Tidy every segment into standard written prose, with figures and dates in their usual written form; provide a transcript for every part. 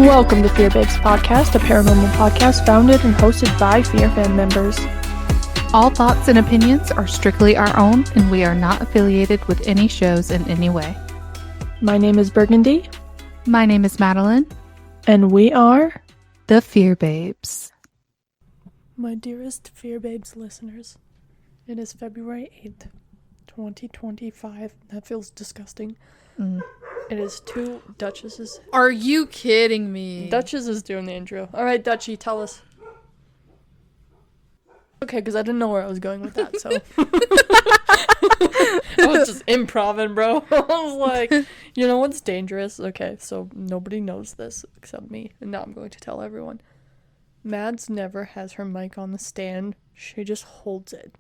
Welcome to Fear Babes Podcast, a paranormal podcast founded and hosted by Fear fan members. All thoughts and opinions are strictly our own, and we are not affiliated with any shows in any way. My name is Burgundy. My name is Madeline. And we are the Fear Babes. My dearest Fear Babes listeners, it is February 8th, 2025. That feels disgusting. It is two Duchesses. Are you kidding me? Duchess is doing the intro. Alright, Dutchie, tell us. Okay, because I didn't know where I was going with that, so. I was just improvising, bro. I was like, you know what's dangerous? Okay, so nobody knows this except me, and now I'm going to tell everyone. Mads never has her mic on the stand. She just holds it.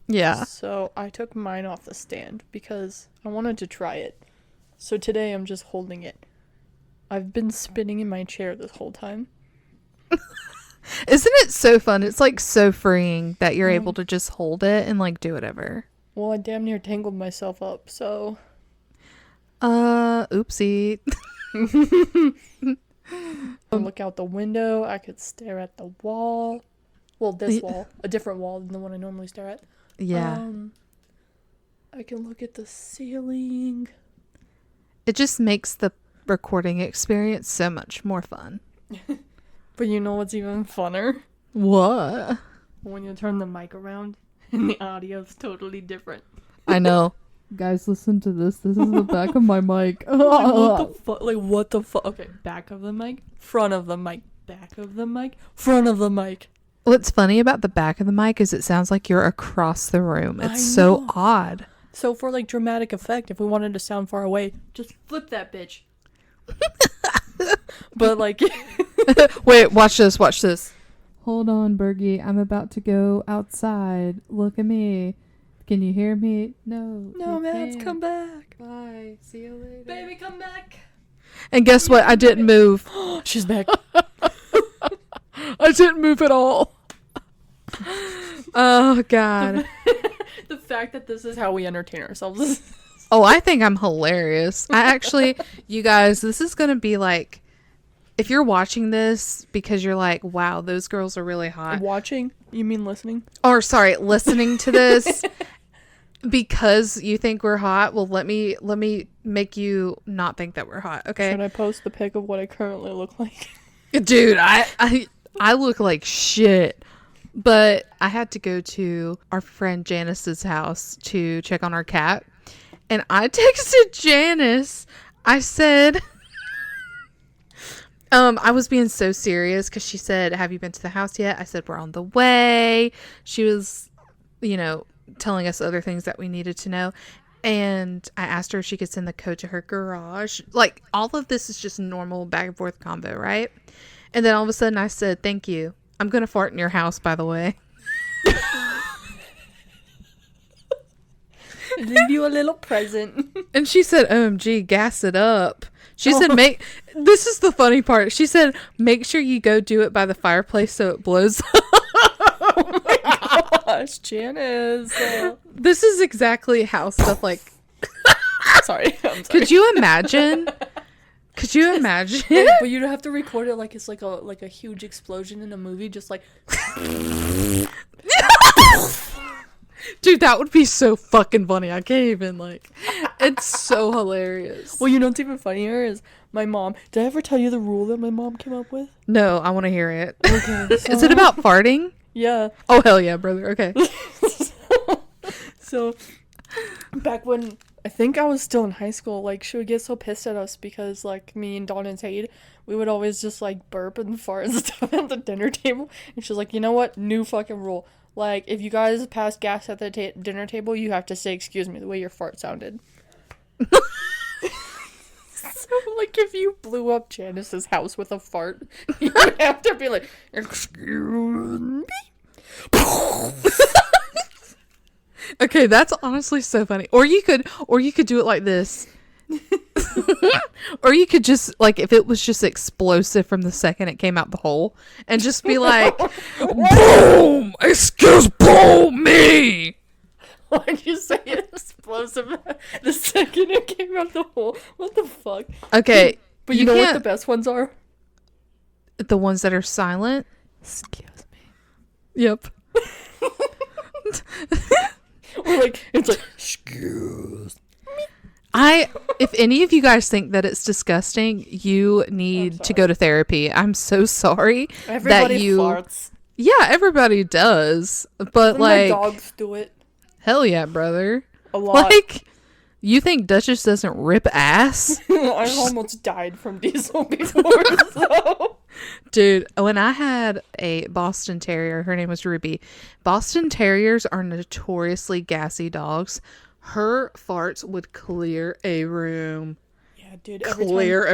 Yeah. So I took mine off the stand because I wanted to try it. So today I'm just holding it. I've been spinning in my chair this whole time. Isn't it so fun? It's like so freeing that you're able to just hold it and like do whatever. Well, I damn near tangled myself up, so. Oopsie. Look out the window. I could stare at the wall. Well, this wall. A different wall than the one I normally stare at. Yeah. I can look at the ceiling. It just makes the recording experience so much more fun. But you know what's even funner? What? When you turn the mic around and the audio's totally different. I know. Guys, listen to this. This is the back of my mic. What the fuck? Okay, back of the mic, front of the mic, back of the mic, front of the mic. What's funny about the back of the mic is it sounds like you're across the room. It's so odd. So for like dramatic effect, if we wanted to sound far away, just flip that bitch. But like... Wait, watch this. Hold on, Burgy. I'm about to go outside. Look at me. Can you hear me? No. No, Mads, come back. Bye. See you later. Baby, come back. And guess what? I didn't move. She's back. I didn't move at all. Oh, God. The fact that this is how we entertain ourselves. Oh, I think I'm hilarious. You guys, this is going to be like, if you're watching this because you're like, wow, those girls are really hot. Watching? You mean listening? Or, sorry, listening to this because you think we're hot. Well, let me make you not think that we're hot, okay? Should I post the pic of what I currently look like? Dude, I look like shit. But I had to go to our friend Janice's house to check on our cat. And I texted Janice. I said, I was being so serious because she said, have you been to the house yet? I said, we're on the way. She was, telling us other things that we needed to know. And I asked her if she could send the code to her garage. Like, all of this is just normal back and forth combo, right? And then all of a sudden I said, thank you. I'm going to fart in your house, by the way. Leave you a little present. And she said, OMG, gas it up. She said, this is the funny part. She said, make sure you go do it by the fireplace so it blows up. Oh my gosh, Janice. This is exactly how stuff like... I'm sorry. Could you imagine? But you'd have to record it like it's like a huge explosion in a movie, just like... Dude, that would be so fucking funny. I can't even, it's so hilarious. Well, you know what's even funnier is my mom. Did I ever tell you the rule that my mom came up with? No, I want to hear it. Okay. Is it about farting? Yeah. Oh, hell yeah, brother. Okay. So, back when I think I was still in high school, like, she would get so pissed at us because, like, me and Dawn and Tate, we would always just, like, burp and fart and stuff at the dinner table. And she's like, you know what? New fucking rule. Like, if you guys pass gas at the dinner table, you have to say, excuse me, the way your fart sounded. So, like, if you blew up Janice's house with a fart, you would have to be like, excuse me? Okay, that's honestly so funny. Or you could do it like this. Or you could just, like, if it was just explosive from the second it came out the hole, and just be like, boom! Excuse me! Why'd you say it explosive the second it came out the hole? What the fuck? Okay, But you know what the best ones are? The ones that are silent. Excuse me. Yep. Or like, it's like, excuse me. If any of you guys think that it's disgusting, you need to go to therapy. I'm so sorry. Everybody farts. Yeah, everybody does. But like, my dogs do it. Hell yeah, brother. A lot. Like, you think Duchess doesn't rip ass? I almost died from Diesel before, so. Dude, when I had a Boston Terrier, her name was Ruby. Boston Terriers are notoriously gassy dogs. Her farts would clear a room. Yeah, dude. A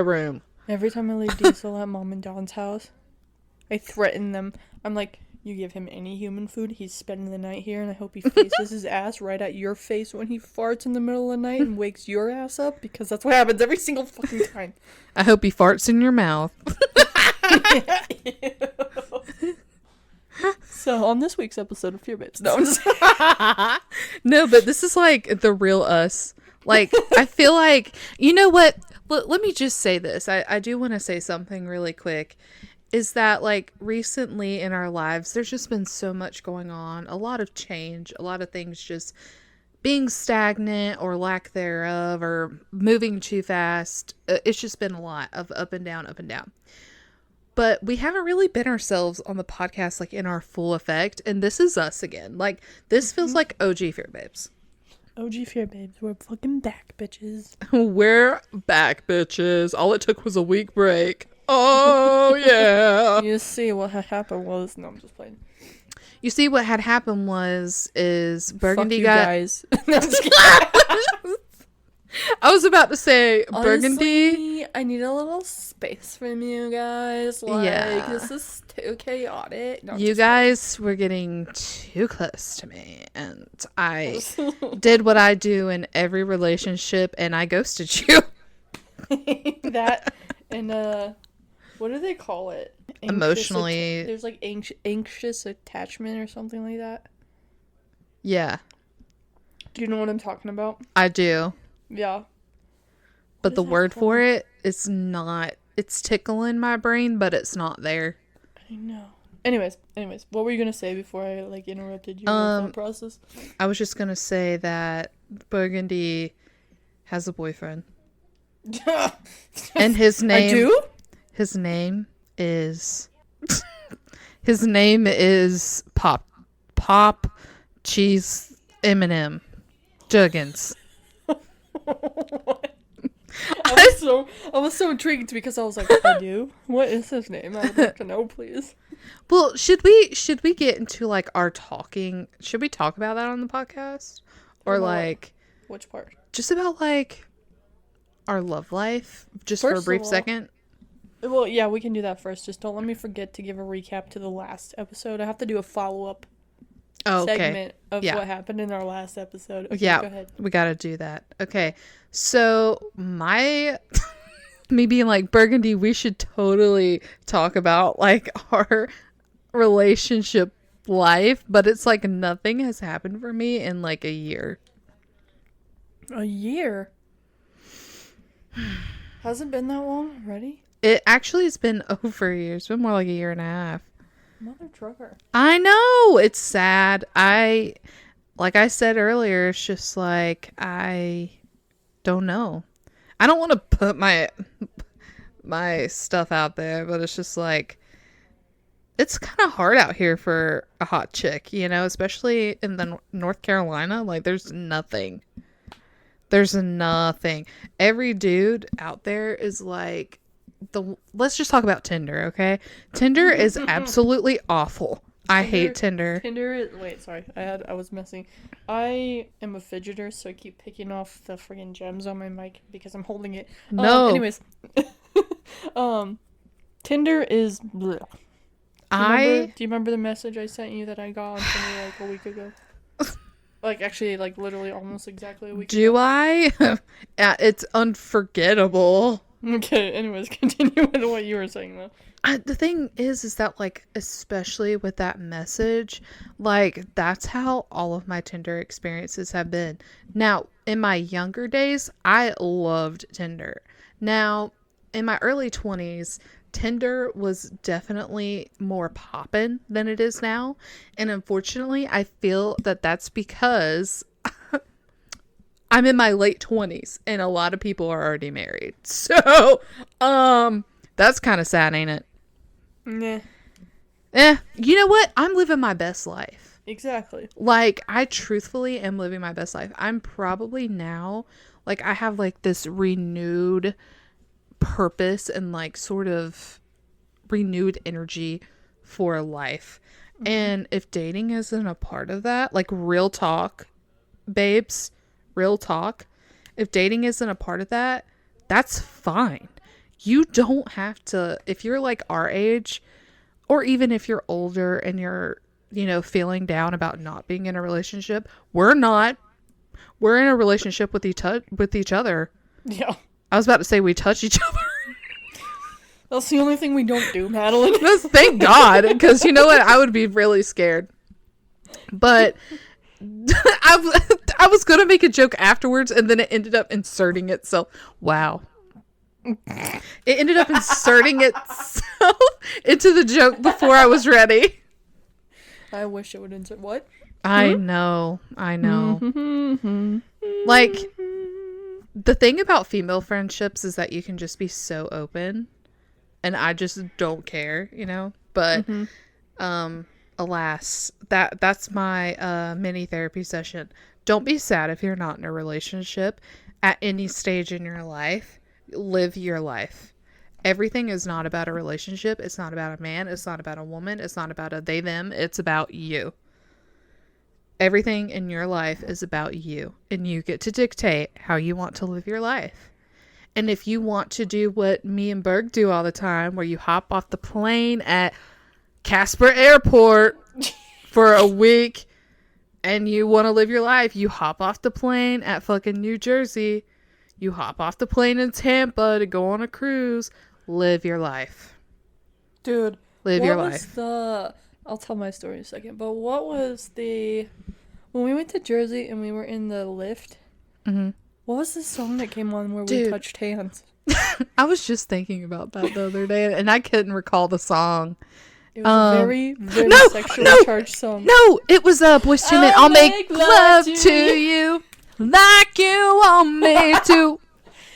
room. Every time I leave Diesel at Mom and Don's house, I threaten them. I'm like, you give him any human food, he's spending the night here, and I hope he faces his ass right at your face when he farts in the middle of the night and wakes your ass up, because that's what happens every single fucking time. I hope he farts in your mouth. So, on this week's episode of Fear Babes, no, I'm just... No, but this is like the real us. Like, I feel like, you know what? Let me just say this. I do want to say something really quick. Is that, like, recently in our lives, there's just been so much going on. A lot of change. A lot of things just being stagnant or lack thereof or moving too fast. It's just been a lot of up and down, up and down. But we haven't really been ourselves on the podcast, like, in our full effect. And this is us again. Like, this feels like OG Fear Babes. OG Fear Babes. We're fucking back, bitches. We're back, bitches. All it took was a week break. Oh, yeah. You see, what had happened was... No, I'm just playing. You see, what had happened is Burgundy guys. No, I'm just kidding. I was about to say, Burgundy. Honestly, I need a little space from you guys. Like, yeah. This is too chaotic. No, you guys were getting too close to me, and I did what I do in every relationship, and I ghosted you. That, and, what do they call it? Emotionally. There's, like, anxious attachment or something like that. Yeah. Do you know what I'm talking about? I do. Yeah. But the word for it is not, it's tickling my brain, but it's not there. I know. Anyways, what were you going to say before I, like, interrupted your thought process? I was just going to say that Burgundy has a boyfriend. And his name... I do? His name is... his name is Pop Cheese M&M Juggins. What? I was so intrigued because I was like, I do? What is his name? I would like to know, please. Well, should we get into, like, our talking? Should we talk about that on the podcast? Or, like... Which part? Just about, like, our love life, just for a brief second. Well, yeah, we can do that first. Just don't let me forget to give a recap to the last episode. I have to do a follow-up segment of what happened in our last episode. Okay, yeah, go ahead. We gotta do that. Okay, so me being like, Burgundy, we should totally talk about, like, our relationship life, but it's like nothing has happened for me in, like, a year. A year? Hasn't been that long already? It actually has been over a year. It's been more like a year and a half. Mother trucker. I know. It's sad. Like I said earlier, it's just like, I don't know. I don't want to put my stuff out there, but it's just like, it's kind of hard out here for a hot chick, you know, especially in the North Carolina. Like, there's nothing. Every dude out there is like, let's just talk about Tinder, okay? Tinder is absolutely awful. I hate Tinder. Wait, sorry. I was messing. I am a fidgeter, so I keep picking off the friggin' gems on my mic because I'm holding it. No. Anyways. Tinder is bleh. Do you remember the message I sent you that I got on Tinder like a week ago? Like, actually, like, literally almost exactly a week ago. Do I? Yeah, it's unforgettable. Okay, anyways, continue with what you were saying, though. The thing is that, like, especially with that message, like, that's how all of my Tinder experiences have been. Now, in my younger days, I loved Tinder. Now, in my early 20s, Tinder was definitely more poppin' than it is now. And unfortunately, I feel that that's because I'm in my late 20s and a lot of people are already married. So, that's kind of sad, ain't it? Nah. You know what? I'm living my best life. Exactly. Like, I truthfully am living my best life. I'm probably now, like, I have, like, this renewed purpose and, like, sort of renewed energy for life. Mm-hmm. And if dating isn't a part of that, like, real talk, babes, real talk, if dating isn't a part of that, that's fine. You don't have to, if you're, like, our age, or even if you're older and you're, you know, feeling down about not being in a relationship, we're not. We're in a relationship with each other. Yeah. I was about to say we touch each other. That's the only thing we don't do, Madeline. Thank God, because you know what? I would be really scared. But I was going to make a joke afterwards, and then it ended up inserting itself. Wow. It ended up inserting itself into the joke before I was ready. I wish it would insert what? I know. Like, the thing about female friendships is that you can just be so open, and I just don't care, you know? But, alas, that's my mini therapy session. Don't be sad if you're not in a relationship at any stage in your life. Live your life. Everything is not about a relationship. It's not about a man. It's not about a woman. It's not about a they, them. It's about you. Everything in your life is about you, and you get to dictate how you want to live your life. And if you want to do what me and Burg do all the time, where you hop off the plane at Casper Airport for a week and you want to live your life, you hop off the plane at fucking New Jersey. You hop off the plane in Tampa to go on a cruise. Live your life. Dude. Live your life. I'll tell my story in a second, but what was when we went to Jersey and we were in the lift, what was the song that came on where we touched hands? I was just thinking about that the other day, and I couldn't recall the song. It was a very, very sexually charged song. No, it was Boyz II Men. I'll make love to you like you want me to.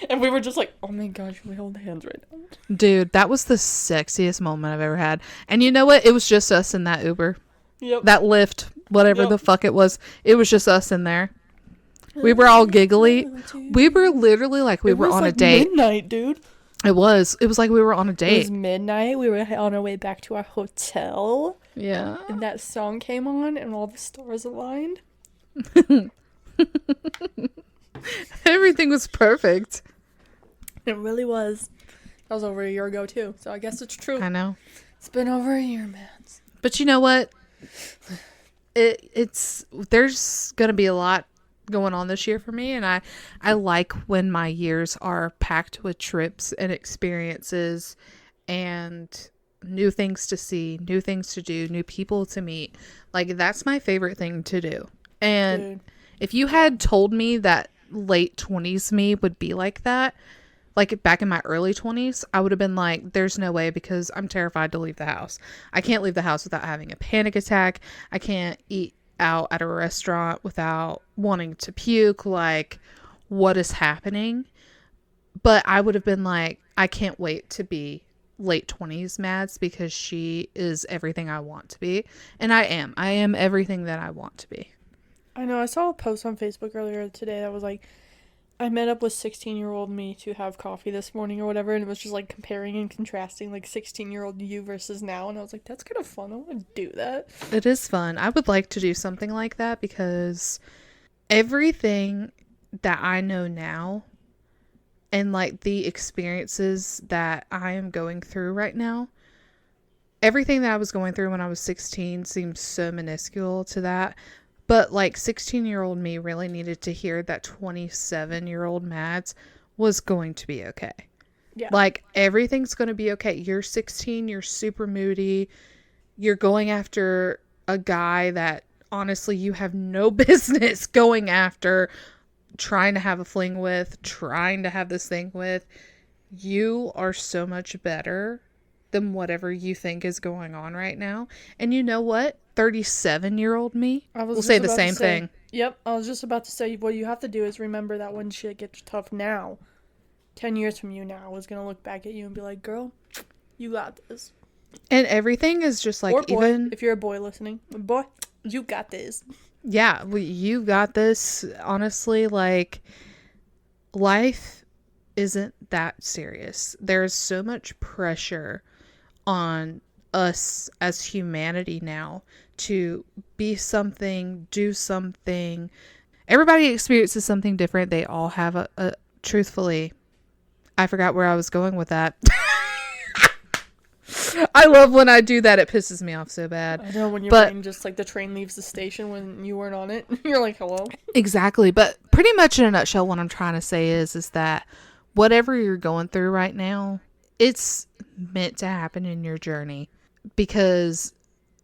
And we were just like, oh my gosh, we hold hands right now. Dude, that was the sexiest moment I've ever had. And you know what? It was just us in that Uber. Yep. That Lyft, whatever the fuck it was. It was just us in there. We were all giggly. We were literally like we were on a date. It was midnight, dude. It was. It was like we were on a date. It was midnight. We were on our way back to our hotel. Yeah. And that song came on and all the stars aligned. Everything was perfect. It really was. That was over a year ago, too. So I guess it's true. I know. It's been over a year, man. But you know what? There's going to be a lot going on this year for me. And I like when my years are packed with trips and experiences and new things to see, new things to do, new people to meet. Like, that's my favorite thing to do. And if you had told me that late 20s me would be like that, like back in my early 20s, I would have been like, there's no way, because I'm terrified to leave the house. I can't leave the house without having a panic attack. I can't eat out at a restaurant without wanting to puke. Like, what is happening? But I would have been like, I can't wait to be late 20s Mads, because she is everything I want to be. And I am everything that I want to be. I know. I saw a post on Facebook earlier today that was like, I met up with 16-year-old me to have coffee this morning or whatever, and it was just like comparing and contrasting like 16-year-old you versus now, and I was like, that's kind of fun. I want to do that. It is fun. I would like to do something like that, because everything that I know now and like the experiences that I am going through right now, everything that I was going through when I was 16 seems so minuscule to that. But, like, 16-year-old me really needed to hear that 27-year-old Mads was going to be okay. Yeah. Like, everything's going to be okay. You're 16. You're super moody. You're going after a guy that, honestly, you have no business going after, trying to have a fling with, trying to have this thing with. you are so much better than whatever you think is going on right now. And you know what? 37-year-old me I was will just say the about to same say, thing. yep, I was just about to say, what you have to do is remember that when shit gets tough now, 10 years from you now, is going to look back at you and be like, girl, you got this. And everything is just like, or boy, even if you're a boy listening, boy, you got this. yeah, you got this. Honestly, like, life isn't that serious. There's so much pressure on us as humanity now to be something, do something. Everybody experiences something different. They all have a truthfully, I forgot where I was going with that. I love when I do that. It pisses me off so bad. I know, when your brain just, like, the train leaves the station when you weren't on it. You're like, hello? Exactly. But pretty much in a nutshell, what I'm trying to say is that whatever you're going through right now, it's meant to happen in your journey. Because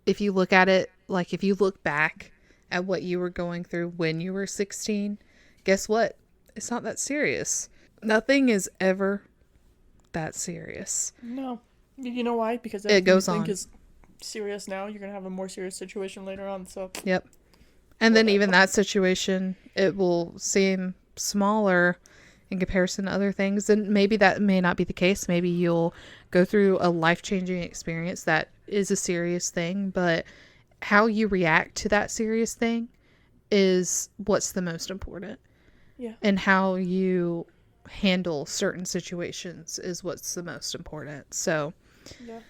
if you look at it, like if you look back at what you were going through when you were 16, guess what? It's not that serious. Nothing is ever that serious. No. You know why? Because it goes you think on. is serious now, you're going to have a more serious situation later on, so. Yep. And then even that situation, it will seem smaller in comparison to other things. And maybe that may not be the case. Maybe you'll go through a life-changing experience that is a serious thing, but how you react to that serious thing is what's the most important. Yeah. And how you handle certain situations is what's the most important. So yeah.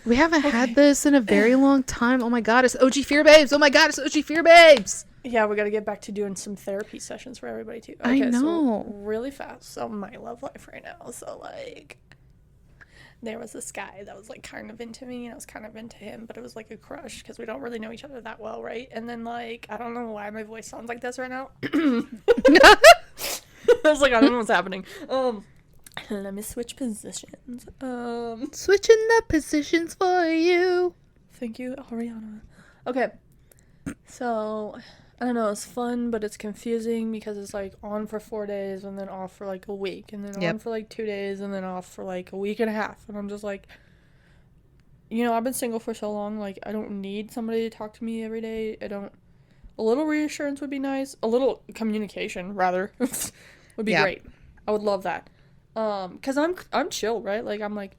We haven't had this in a very long time. Oh my god, it's OG Fear Babes. Oh my god, it's OG Fear Babes. Yeah, we got to get back to doing some therapy sessions for everybody too. Okay, I know. So really fast. So my love life right now. So like, there was this guy that was like kind of into me, and I was kind of into him, but it was like a crush because we don't really know each other that well, right? And then like, I don't know why my voice sounds like this right now. I was like, I don't know what's happening. Let me switch positions. Switching the positions for you. Thank you, Ariana. Okay. So, I don't know, it's fun, but it's confusing because it's like on for 4 days and then off for like a week, and then on for like 2 days and then off for like a week and a half. And I'm just like, you know, I've been single for so long, like, I don't need somebody to talk to me every day. A little reassurance would be nice. A little communication, rather, would be great. I would love that. Cause I'm chill, right? Like, I'm like,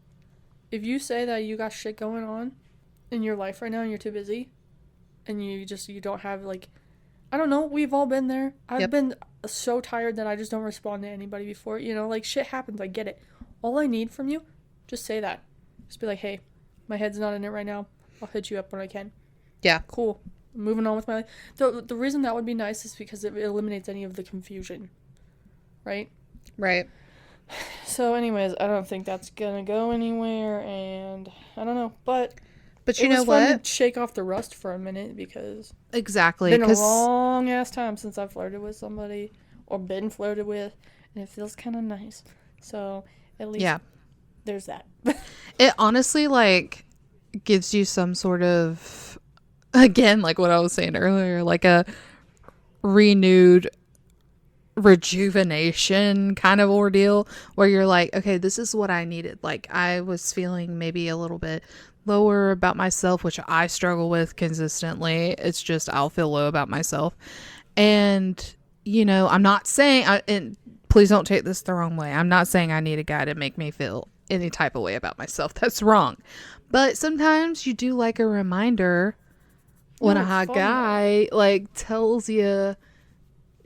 if you say that you got shit going on in your life right now and you're too busy and you don't have, like, I don't know, we've all been there. I've been so tired that I just don't respond to anybody before, you know, like, shit happens, I get it. All I need from you, just say that. Just be like, hey, my head's not in it right now. I'll hit you up when I can. Yeah. Cool. I'm moving on with my life. The reason that would be nice is because it eliminates any of the confusion. Right? Right. So anyways, I don't think that's gonna go anywhere, and I don't know, but you know what? It was fun to shake off the rust for a minute because exactly, it's been a long ass time since I've flirted with somebody or been flirted with, and it feels kind of nice. So at least there's that. It honestly like gives you some sort of, again, like what I was saying earlier, like a renewed rejuvenation kind of ordeal where you're like, okay, this is what I needed. Like, I was feeling maybe a little bit lower about myself, which I struggle with consistently. It's just I'll feel low about myself, and you know, I'm not saying and please don't take this the wrong way, I'm not saying I need a guy to make me feel any type of way about myself. That's wrong. But sometimes you do like a reminder when a hot guy like tells you,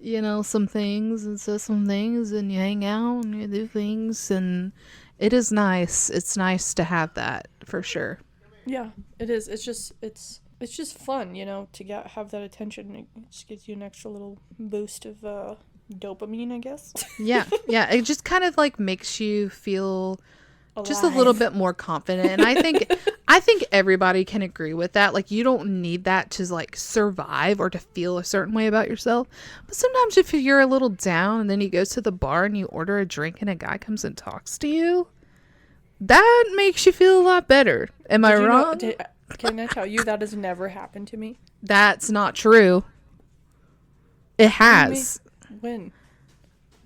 you know, some things and says some things, and you hang out and you do things, and it is nice. It's nice to have that for sure. Yeah, it is. It's just fun, you know, to have that attention. It just gives you an extra little boost of dopamine, I guess. Yeah. It just kind of like makes you feel alive. Just a little bit more confident, and I think everybody can agree with that. Like, you don't need that to like survive or to feel a certain way about yourself. But sometimes if you're a little down and then you go to the bar and you order a drink and a guy comes and talks to you, that makes you feel a lot better. Am I wrong? Can I tell you that has never happened to me? That's not true. It has. When?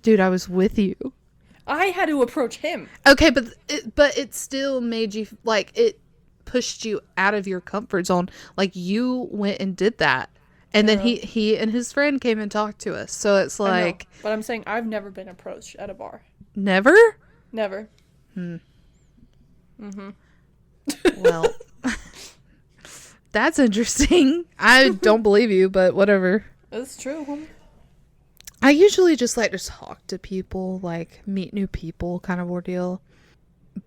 Dude, I was with you. I had to approach him. Okay, but it still made you, like, it pushed you out of your comfort zone. Like, you went and did that. And then he and his friend came and talked to us. So it's I know, like, but I'm saying I've never been approached at a bar. never? Never. Well, that's interesting. I don't believe you, but whatever. It's true, homie. I usually just like to talk to people, like meet new people kind of ordeal.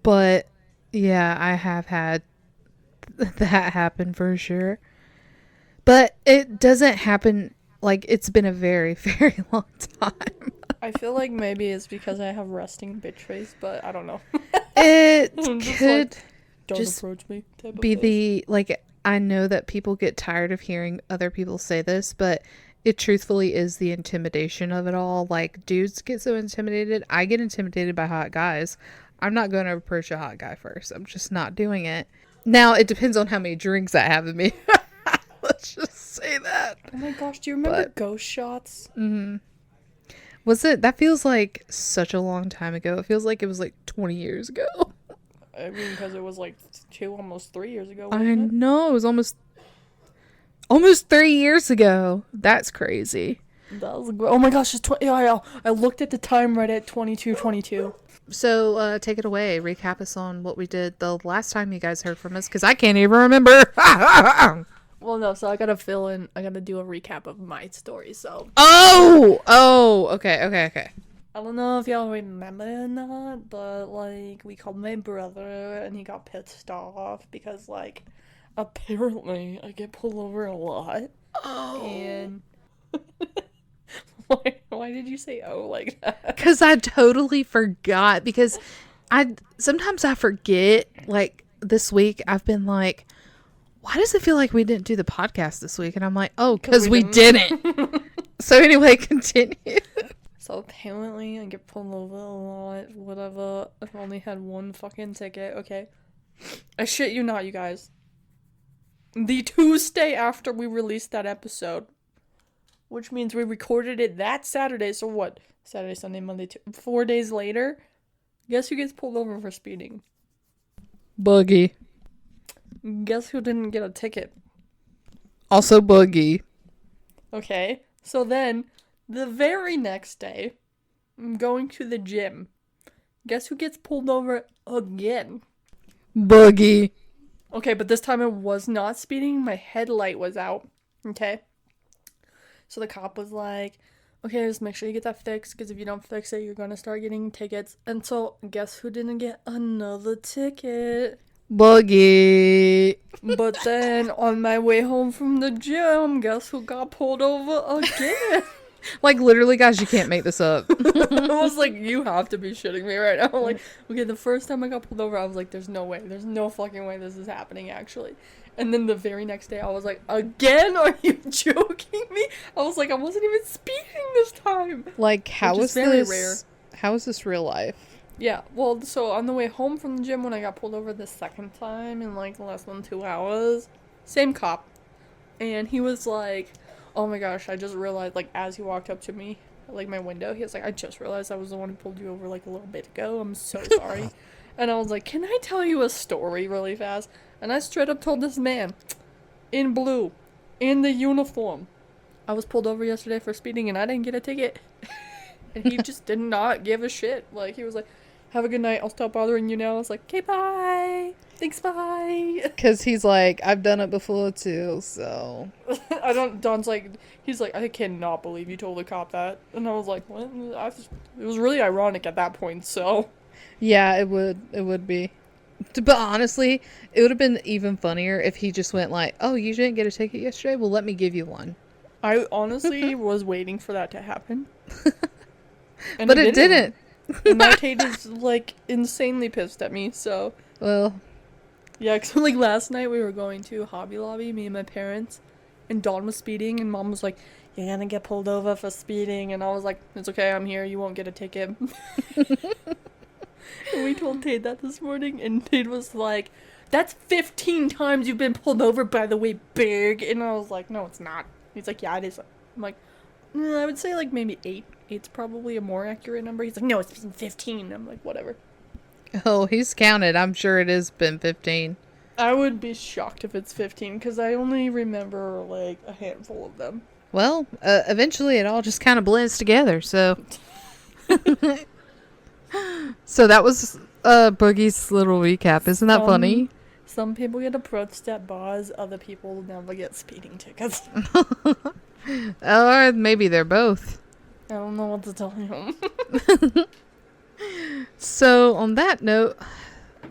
But yeah, I have had that happen for sure. But it doesn't happen, like, it's been a very, very long time. I feel like maybe it's because I have resting bitch face, but I don't know. It Just could like, don't just approach me type of be face. the, like, I know that people get tired of hearing other people say this, but it truthfully is the intimidation of it all. Like, dudes get so intimidated. I get intimidated by hot guys. I'm not going to approach a hot guy first. I'm just not doing it. Now, it depends on how many drinks I have in me. Let's just say that. Oh my gosh, do you remember ghost shots? Was it? That feels like such a long time ago. It feels like it was like 20 years ago. I mean, because it was like almost 3 years ago. I Wasn't it? know. It was almost 3 years ago. That's crazy. That was oh my gosh, it's 20. I looked at the time right at 22:22. So, take it away. Recap us on what we did the last time you guys heard from us, because I can't even remember. Well, no, so I gotta fill in. I gotta do a recap of my story. So Okay. I don't know if y'all remember or not, but like we called my brother and he got pissed off because like apparently I get pulled over a lot. Oh. And why did you say oh like that? Because I totally forgot. Because sometimes I forget. Like this week, I've been like, why does it feel like we didn't do the podcast this week? And I'm like, oh, because we didn't. So anyway, continue. So apparently I get pulled over a lot, whatever. I've only had one fucking ticket, okay? I shit you not, you guys. The Tuesday after we released that episode, which means we recorded it that Saturday, so what? Saturday, Sunday, Monday, 4 days later? Guess who gets pulled over for speeding? Burgy. Guess who didn't get a ticket? Also Burgy. Okay, so then, the very next day, I'm going to the gym. Guess who gets pulled over again? Burgy. Okay, but this time it was not speeding. My headlight was out. Okay? So the cop was like, okay, just make sure you get that fixed, because if you don't fix it, you're going to start getting tickets. And so, guess who didn't get another ticket? Burgy. But then, on my way home from the gym, guess who got pulled over again? Like, literally, guys, you can't make this up. I was like, you have to be shitting me right now. Like, okay, the first time I got pulled over, I was like, there's no way. There's no fucking way this is happening, actually. And then the very next day, I was like, again? Are you joking me? I was like, I wasn't even speeding this time. Like, how Which is very this? rare. How is this real life? Yeah, well, so on the way home from the gym when I got pulled over the second time in like less than 2 hours, same cop. And he was like, oh my gosh, I just realized, like, as he walked up to me, like, my window, he was like, I just realized I was the one who pulled you over, like, a little bit ago. I'm so sorry. And I was like, can I tell you a story really fast? And I straight up told this man, in blue, in the uniform, I was pulled over yesterday for speeding and I didn't get a ticket. And he just did not give a shit. Like, he was like, have a good night. I'll stop bothering you now. I was like, okay, bye. Thanks, bye. Because he's like, I've done it before too, so. Don's like, he's like, I cannot believe you told the cop that. And I was like, what? It was really ironic at that point, so. Yeah, it would be. But honestly, it would have been even funnier if he just went like, oh, you didn't get a ticket yesterday? Well, let me give you one. I honestly was waiting for that to happen. And but it didn't. And now Kate is, like, insanely pissed at me, so. Well. Yeah, because, like, last night we were going to Hobby Lobby, me and my parents, and Dawn was speeding, and Mom was like, you're gonna get pulled over for speeding, and I was like, it's okay, I'm here, you won't get a ticket. And we told Tate that this morning, and Tate was like, that's 15 times you've been pulled over, by the way, big. And I was like, no, it's not. He's like, yeah, it is. I'm like, I would say like maybe 8. 8's probably a more accurate number. He's like, no, it's been 15. I'm like, whatever. Oh, he's counted. I'm sure it has been 15. I would be shocked if it's 15 because I only remember like a handful of them. Well, eventually it all just kind of blends together, so. So that was Boogie's little recap. Isn't that funny? Some people get approached at bars, other people never get speeding tickets. Or maybe they're both. I don't know what to tell you. So, on that note,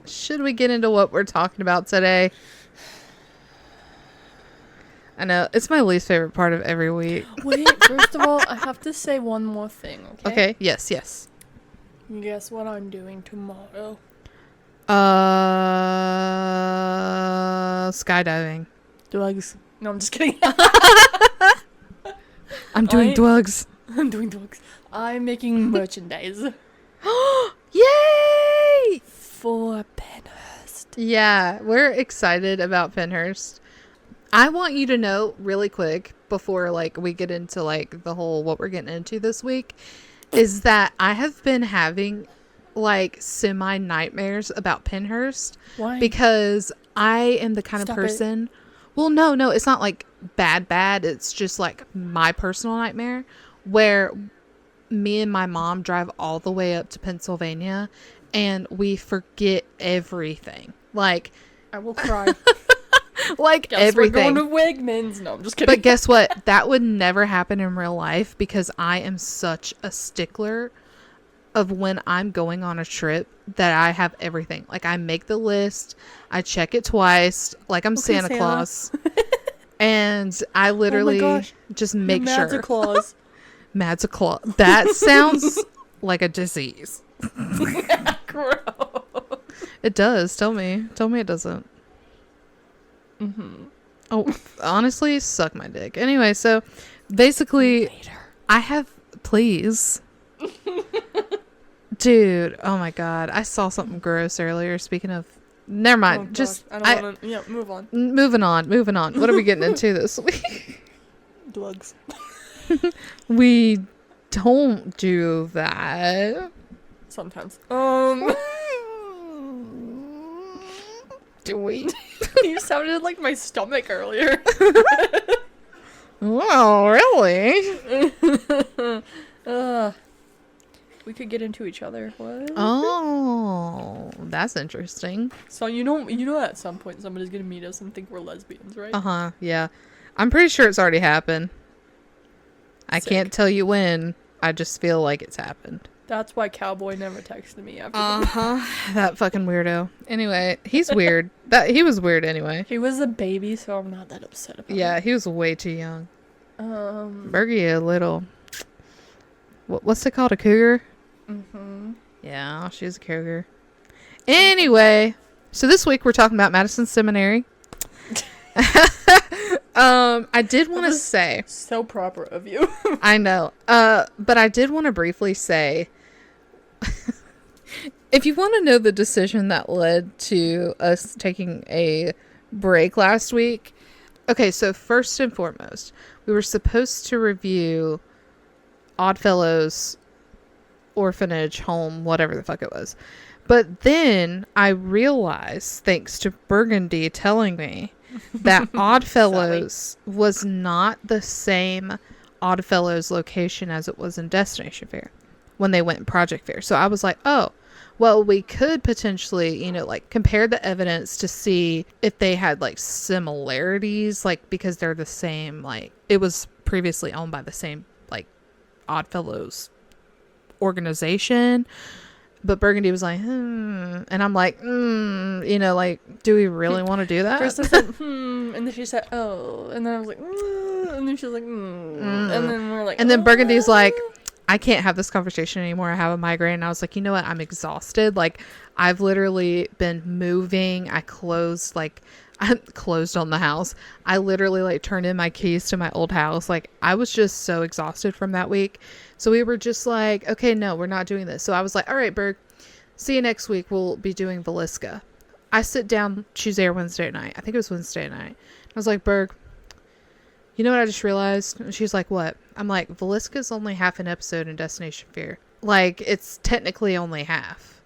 should we get into what we're talking about today? I know, it's my least favorite part of every week. Wait, first of all, I have to say one more thing, okay? Okay, yes. Guess what I'm doing tomorrow? Skydiving. Drugs. No, I'm just kidding. I'm doing drugs. I'm doing drugs. I'm making merchandise. Yay! For Penhurst. Yeah, we're excited about Penhurst. I want you to know really quick before like we get into like the whole what we're getting into this week is that I have been having like semi nightmares about Penhurst. Why? Because I am the kind of person. Well, no, it's not like bad. It's just like my personal nightmare where me and my mom drive all the way up to Pennsylvania and we forget everything. Like, I will cry. Like guess everything. We're going to Wegmans. No, I'm just kidding. But guess what? That would never happen in real life because I am such a stickler of when I'm going on a trip that I have everything. Like I make the list, I check it twice, like I'm Santa Claus. And I literally just make sure. Mad's a Claus. Mad's a Claus. That sounds like a disease. Gross. It does. Tell me it doesn't. Mm-hmm. Oh, honestly, suck my dick. Anyway, so basically, I have, please. Dude, oh my god. I saw something gross earlier. Speaking of, never mind. Oh, just, I don't want to, yeah, move on. Moving on. What are we getting into this week? Drugs. We don't do that. Sometimes. Do we? You sounded like my stomach earlier. Oh, really? We could get into each other. What? Oh, that's interesting. So you know at some point somebody's gonna meet us and think we're lesbians, right? Uh-huh, yeah. I'm pretty sure it's already happened. I can't tell you when. I just feel like it's happened. That's why Cowboy never texted me after. That fucking weirdo. Anyway, he's weird. He was weird anyway. He was a baby, so I'm not that upset about it. Yeah, he was way too young. Burgy a little. What's it called? A cougar? Mm-hmm. Yeah, she's a cougar. Anyway, so this week we're talking about Madison Seminary. I did want to say, so proper of you. I know. But I did want to briefly say, if you want to know the decision that led to us taking a break last week. Okay, so first and foremost, we were supposed to review Oddfellows orphanage home, whatever the fuck it was. But then I realized, thanks to Burgundy telling me, that Oddfellows was not the same Oddfellows location as it was in Destination Fair when they went in Project Fair. So I was like, oh, well, we could potentially, like compare the evidence to see if they had like similarities, like because they're the same, like it was previously owned by the same like Oddfellows organization. But Burgundy was like, and I'm like, like, do we really want to do that? First I said, and then she said, oh, and then I was like, and then she was like, and then we're like, and then Burgundy's like, I can't have this conversation anymore. I have a migraine. And I was like, you know what? I'm exhausted. Like, I've literally been moving. I closed on the house. I literally like turned in my keys to my old house. Like, I was just so exhausted from that week. So we were just like, okay, no, we're not doing this. So I was like, all right, Berg, see you next week. We'll be doing Villisca. I sit down Tuesday or Wednesday night. I think it was Wednesday night. I was like, Berg, you know what I just realized? And she's like, what? I'm like, Velisca's only half an episode in Destination Fear. Like, it's technically only half.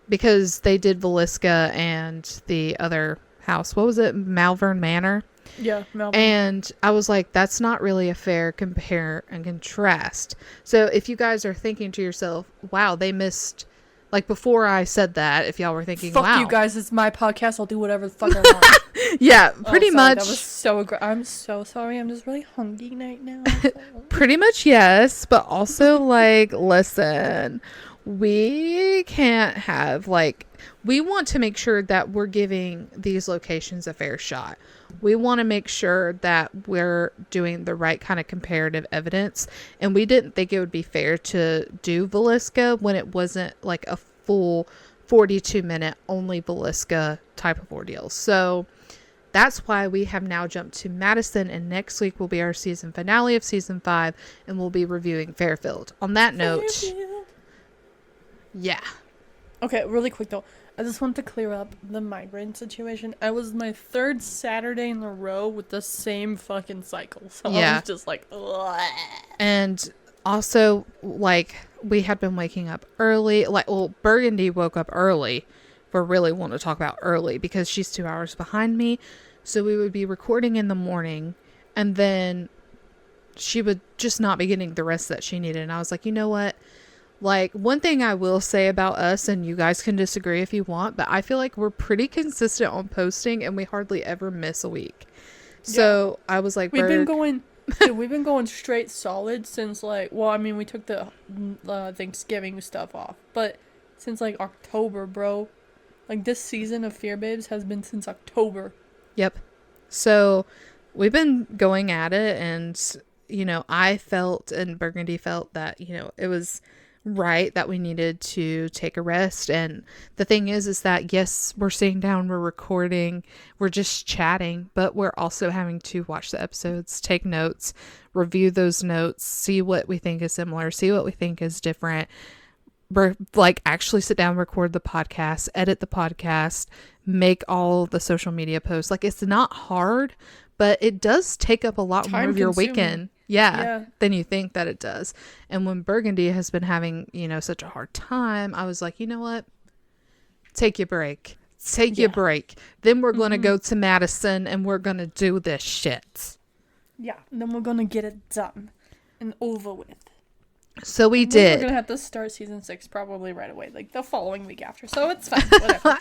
Because they did Velisca and the other house. What was it? Malvern Manor? Yeah, Malvern. And I was like, that's not really a fair compare and contrast. So if you guys are thinking to yourself, wow, they missed... Like, before I said that, if y'all were thinking, fuck wow. you guys, it's my podcast. I'll do whatever the fuck I want. Yeah, pretty sorry, much. That was so I'm so sorry. I'm just really hungry right now. Pretty much, yes. But also, like, listen, we can't have, like, we want to make sure that we're giving these locations a fair shot. We want to make sure that we're doing the right kind of comparative evidence. And we didn't think it would be fair to do Velisca when it wasn't like a full 42-minute only Velisca type of ordeal. So that's why we have now jumped to Madison. And next week will be our season finale of season 5. And we'll be reviewing Fairfield. On that note, yeah. Okay, really quick though. I just want to clear up the migraine situation. I was my 3rd Saturday in a row with the same fucking cycle. So I was just like, ugh. And also, like, we had been waking up early. Like, well, Burgundy woke up early. We really want to talk about early because she's 2 hours behind me. So we would be recording in the morning and then she would just not be getting the rest that she needed. And I was like, you know what? Like, one thing I will say about us, and you guys can disagree if you want, but I feel like we're pretty consistent on posting and we hardly ever miss a week. So I was like, we've been going straight solid since like, well, I mean, we took the Thanksgiving stuff off, but since like October, bro. Like, this season of Fear Babes has been since October. Yep. So we've been going at it, and, you know, I felt and Burgundy felt that, you know, it was right that we needed to take a rest. And the thing is that yes, we're sitting down, we're recording, we're just chatting, but we're also having to watch the episodes, take notes, review those notes, see what we think is similar, see what we think is different, like actually sit down, record the podcast, edit the podcast, make all the social media posts. Like, it's not hard, but it does take up a lot more of your weekend. Yeah, than you think that it does. And when Burgundy has been having, you know, such a hard time, I was like, you know what? Take your break. Take your break. Then we're going to go to Madison and we're going to do this shit. Yeah, and then we're going to get it done and over with. So we did. We're going to have to start season 6 probably right away, like the following week after. So it's fine. Whatever.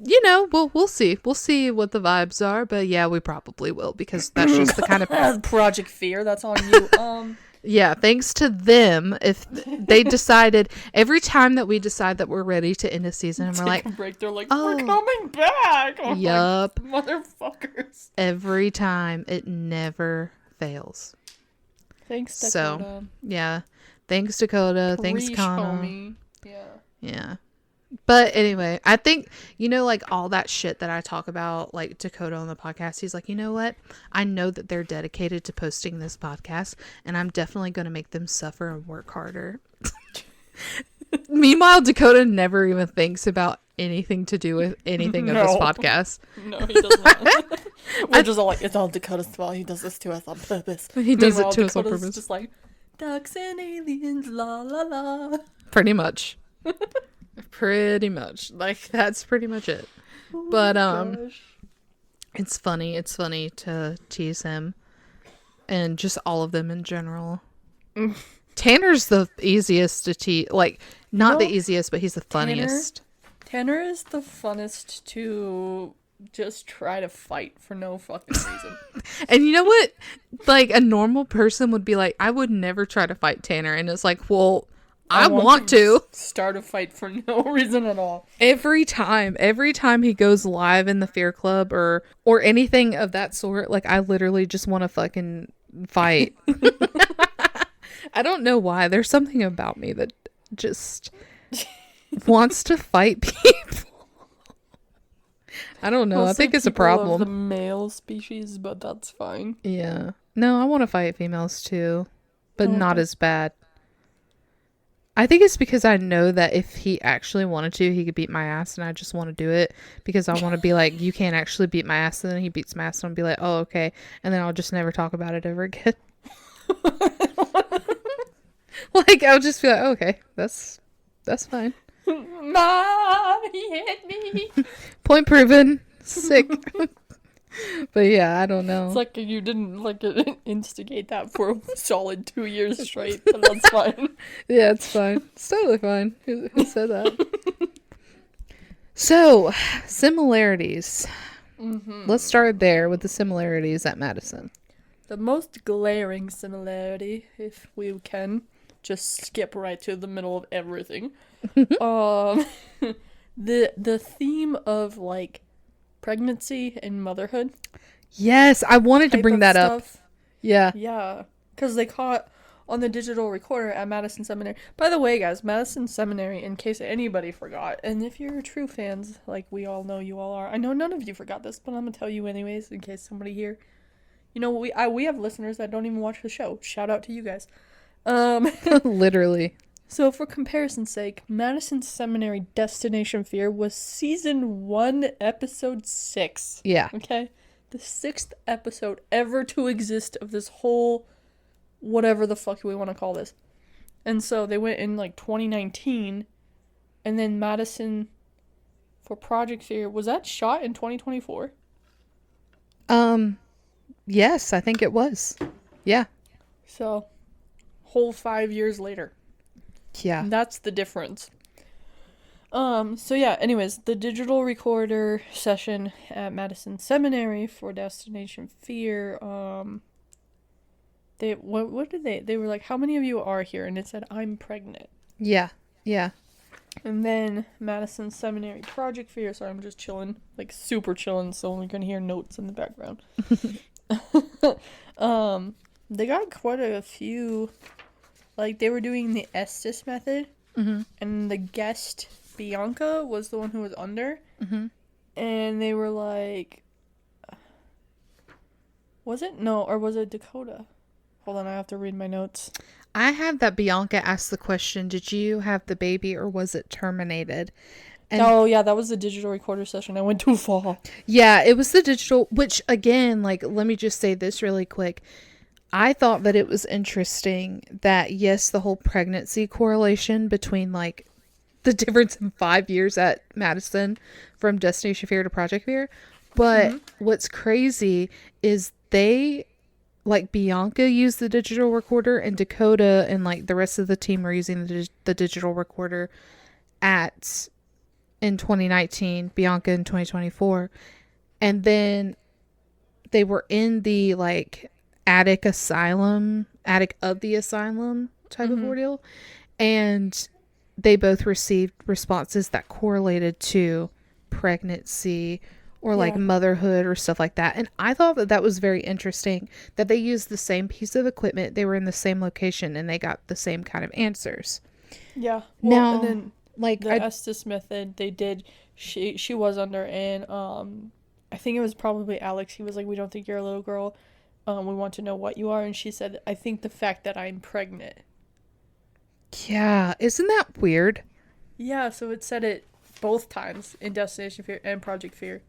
You know, we'll see. We'll see what the vibes are, but yeah, we probably will because that's just the kind of Project Fear. That's on you. Yeah, thanks to them, if they decided every time that we decide that we're ready to end a season, and we're like, a break, they're like, we're coming back. Yup, like, motherfuckers. Every time, it never fails. Thanks, Dakota. So yeah, thanks Dakota. Thanks Kana. Homie. Yeah. But anyway, I think, you know, like all that shit that I talk about, like Dakota on the podcast, he's like, you know what? I know that they're dedicated to posting this podcast, and I'm definitely going to make them suffer and work harder. Meanwhile, Dakota never even thinks about anything to do with anything of this podcast. No, he does not. We're just all like, it's all Dakota's fault. He does this to us on purpose. He does it to us on purpose. Just like, ducks and aliens, la la la. Pretty much. Pretty much. Like, that's pretty much it. Oh but it's funny to tease him and just all of them in general. Tanner's the easiest to tease, like, not the easiest, but he's the funniest. Tanner is the funnest to just try to fight for no fucking reason. And you know what, like, a normal person would be like, I would never try to fight Tanner, and it's like, well, I want to start a fight for no reason at all. Every time he goes live in the Fear Club or anything of that sort, like, I literally just want to fucking fight. I don't know why. There's something about me that just wants to fight people. I don't know. Mostly I think it's a problem. Of the male species, but that's fine. Yeah. No, I want to fight females too, but not as bad. I think it's because I know that if he actually wanted to, he could beat my ass, and I just want to do it because I want to be like, you can't actually beat my ass, and then he beats my ass, and I'll be like, oh, okay, and then I'll just never talk about it ever again. Like, I'll just be like, okay, that's fine. Mom, he hit me. Point proven. Sick. But yeah, I don't It's know. like you didn't like instigate that for a solid 2 years straight, but that's fine. Yeah, it's fine. It's totally fine. Who said that? So, similarities. Let's start there with the similarities at Madison. The most glaring similarity, if we can, just skip right to the middle of everything. um, the theme of like pregnancy and motherhood. Yes, I wanted to type bring of that up. stuff. Yeah. Yeah, because they caught on the digital recorder at Madison Seminary. By the way, guys, Madison Seminary, in case anybody forgot, and if you're true fans, like we all know you all are, I know none of you forgot this, but I'm gonna tell you anyways, in case somebody here. You know, we have listeners that don't even watch the show. Shout out to you guys. Literally. So for comparison's sake, Madison Seminary Destination Fear was season 1, episode 6. Yeah. Okay? The 6th episode ever to exist of this whole whatever the fuck we want to call this. And so they went in like 2019, and then Madison for Project Fear, was that shot in 2024? Yes, I think it was. Yeah. So, whole 5 years later. Yeah. That's the difference. So yeah, anyways, the digital recorder session at Madison Seminary for Destination Fear, what did they were like, how many of you are here? And it said, I'm pregnant. Yeah. Yeah. And then Madison Seminary Project Fear, sorry, I'm just chilling, like super chilling, so we're gonna hear notes in the background. They got quite a few, like they were doing the Estes method, and the guest Bianca was the one who was under, and they were like, was it? No, or was it Dakota? Hold on, I have to read my notes. I have that Bianca asked the question, did you have the baby or was it terminated? And oh, yeah, that was the digital recorder session. I went too far. yeah, it was the digital, which again, like, let me just say this really quick. I thought that it was interesting that, yes, the whole pregnancy correlation between, like, the difference in 5 years at Madison from Destination Fear to Project Fear. But what's crazy is they, like, Bianca used the digital recorder and Dakota and, like, the rest of the team were using the digital recorder in 2019, Bianca in 2024. And then they were in the, like, attic of the asylum type of ordeal, and they both received responses that correlated to pregnancy or like motherhood or stuff like that. And I thought that was very interesting that they used the same piece of equipment, they were in the same location, and they got the same kind of answers. Yeah. Well, Now, and then like, the Estes method, they did, she was under, and I think it was probably Alex. He was like, we don't think you're a little girl. We want to know what you are. And she said, I think the fact that I'm pregnant. yeah, isn't that weird? Yeah, so it said it both times in Destination Fear and Project Fear.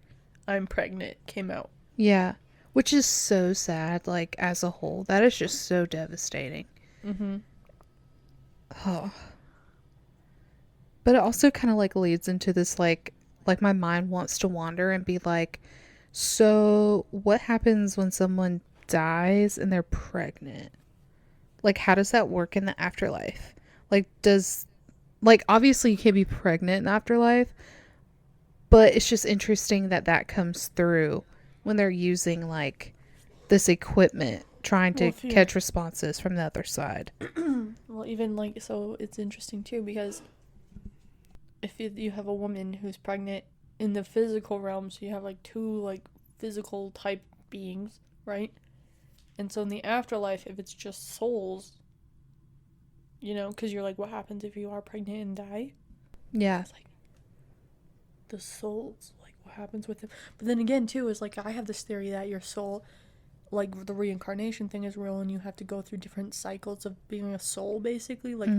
I'm pregnant came out. Yeah, which is so sad, like, as a whole. That is just so devastating. Oh. But it also kind of, like, leads into this, like my mind wants to wander and be like, so what happens when someone dies and they're pregnant? Like, how does that work in the afterlife? Like, obviously you can't be pregnant in the afterlife, but it's just interesting that comes through when they're using, like, this equipment trying to catch responses from the other side. Well, even, like, so it's interesting too, because if you have a woman who's pregnant in the physical realm, so you have, like, two, like, physical type beings, right? And so in the afterlife, if it's just souls, you know, because you're like, what happens if you are pregnant and die? Yeah. It's like, the souls, like, what happens with them? But then again, too, is like, I have this theory that your soul, like, the reincarnation thing is real, and you have to go through different cycles of being a soul, basically, like,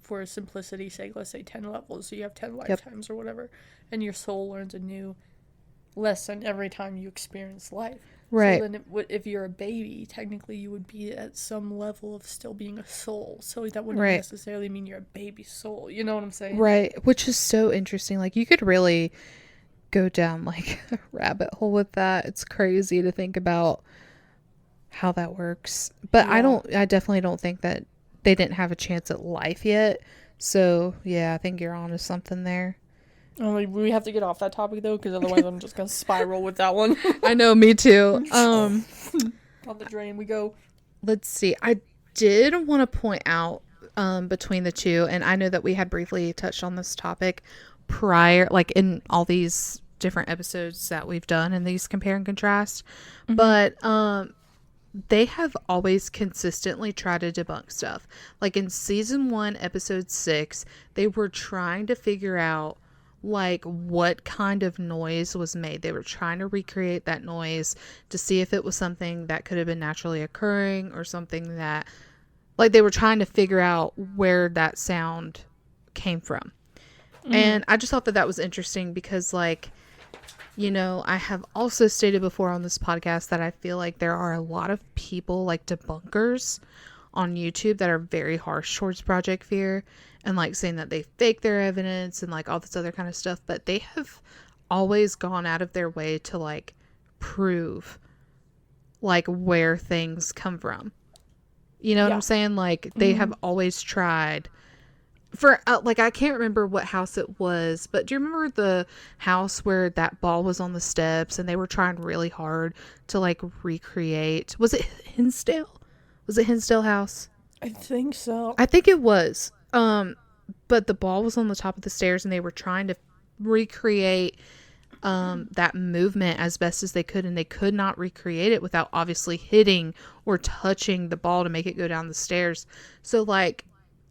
for simplicity's sake, let's say 10 levels, so you have 10 lifetimes or whatever, and your soul learns a new lesson every time you experience life. Right. So then if you're a baby, technically you would be at some level of still being a soul. So that wouldn't Right. necessarily mean you're a baby soul. You know what I'm saying? Right. Which is so interesting. Like, you could really go down like a rabbit hole with that. It's crazy to think about how that works. But Yeah. I definitely don't think that they didn't have a chance at life yet. So, yeah, I think you're onto something there. Only we have to get off that topic though, because otherwise I'm just gonna spiral with that one. I know, me too. On the drain we go. Let's see. I did want to point out between the two, and I know that we had briefly touched on this topic prior, like in all these different episodes that we've done in these compare and contrast, but they have always consistently tried to debunk stuff. Like in season 1, episode 6, they were trying to figure out like what kind of noise was made. They were trying to recreate that noise to see if it was something that could have been naturally occurring or something that, like, they were trying to figure out where that sound came from. And I just thought that that was interesting because, like, you know, I have also stated before on this podcast that I feel like there are a lot of people, like debunkers on YouTube, that are very harsh towards Project Fear and like saying that they fake their evidence and like all this other kind of stuff. But they have always gone out of their way to like prove like where things come from. You know what I'm saying? Like they have always tried. For like, I can't remember what house it was, but do you remember the house where that ball was on the steps and they were trying really hard to like recreate? Was it Hinsdale? Was it Hinsdale House? I think so. I think it was. But the ball was on the top of the stairs and they were trying to recreate that movement as best as they could, and they could not recreate it without obviously hitting or touching the ball to make it go down the stairs. So like,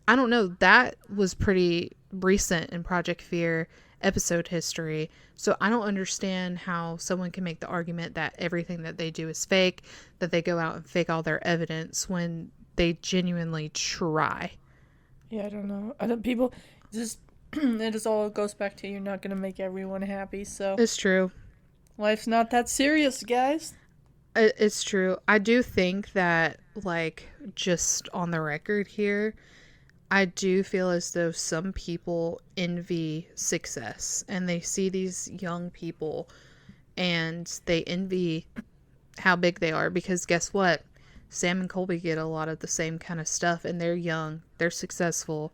I don't know, that was pretty recent in Project Fear episode history. So I don't understand how someone can make the argument that everything that they do is fake, that they go out and fake all their evidence when they genuinely try. Yeah, I don't know. I don't, people just it just all goes back to you're not gonna make everyone happy. So It's true. life's not that serious, guys. It's true. I do think that, like, just on the record here, I do feel as though some people envy success and they see these young people and they envy how big they are, because guess what? Sam and Colby get a lot of the same kind of stuff and they're young, they're successful,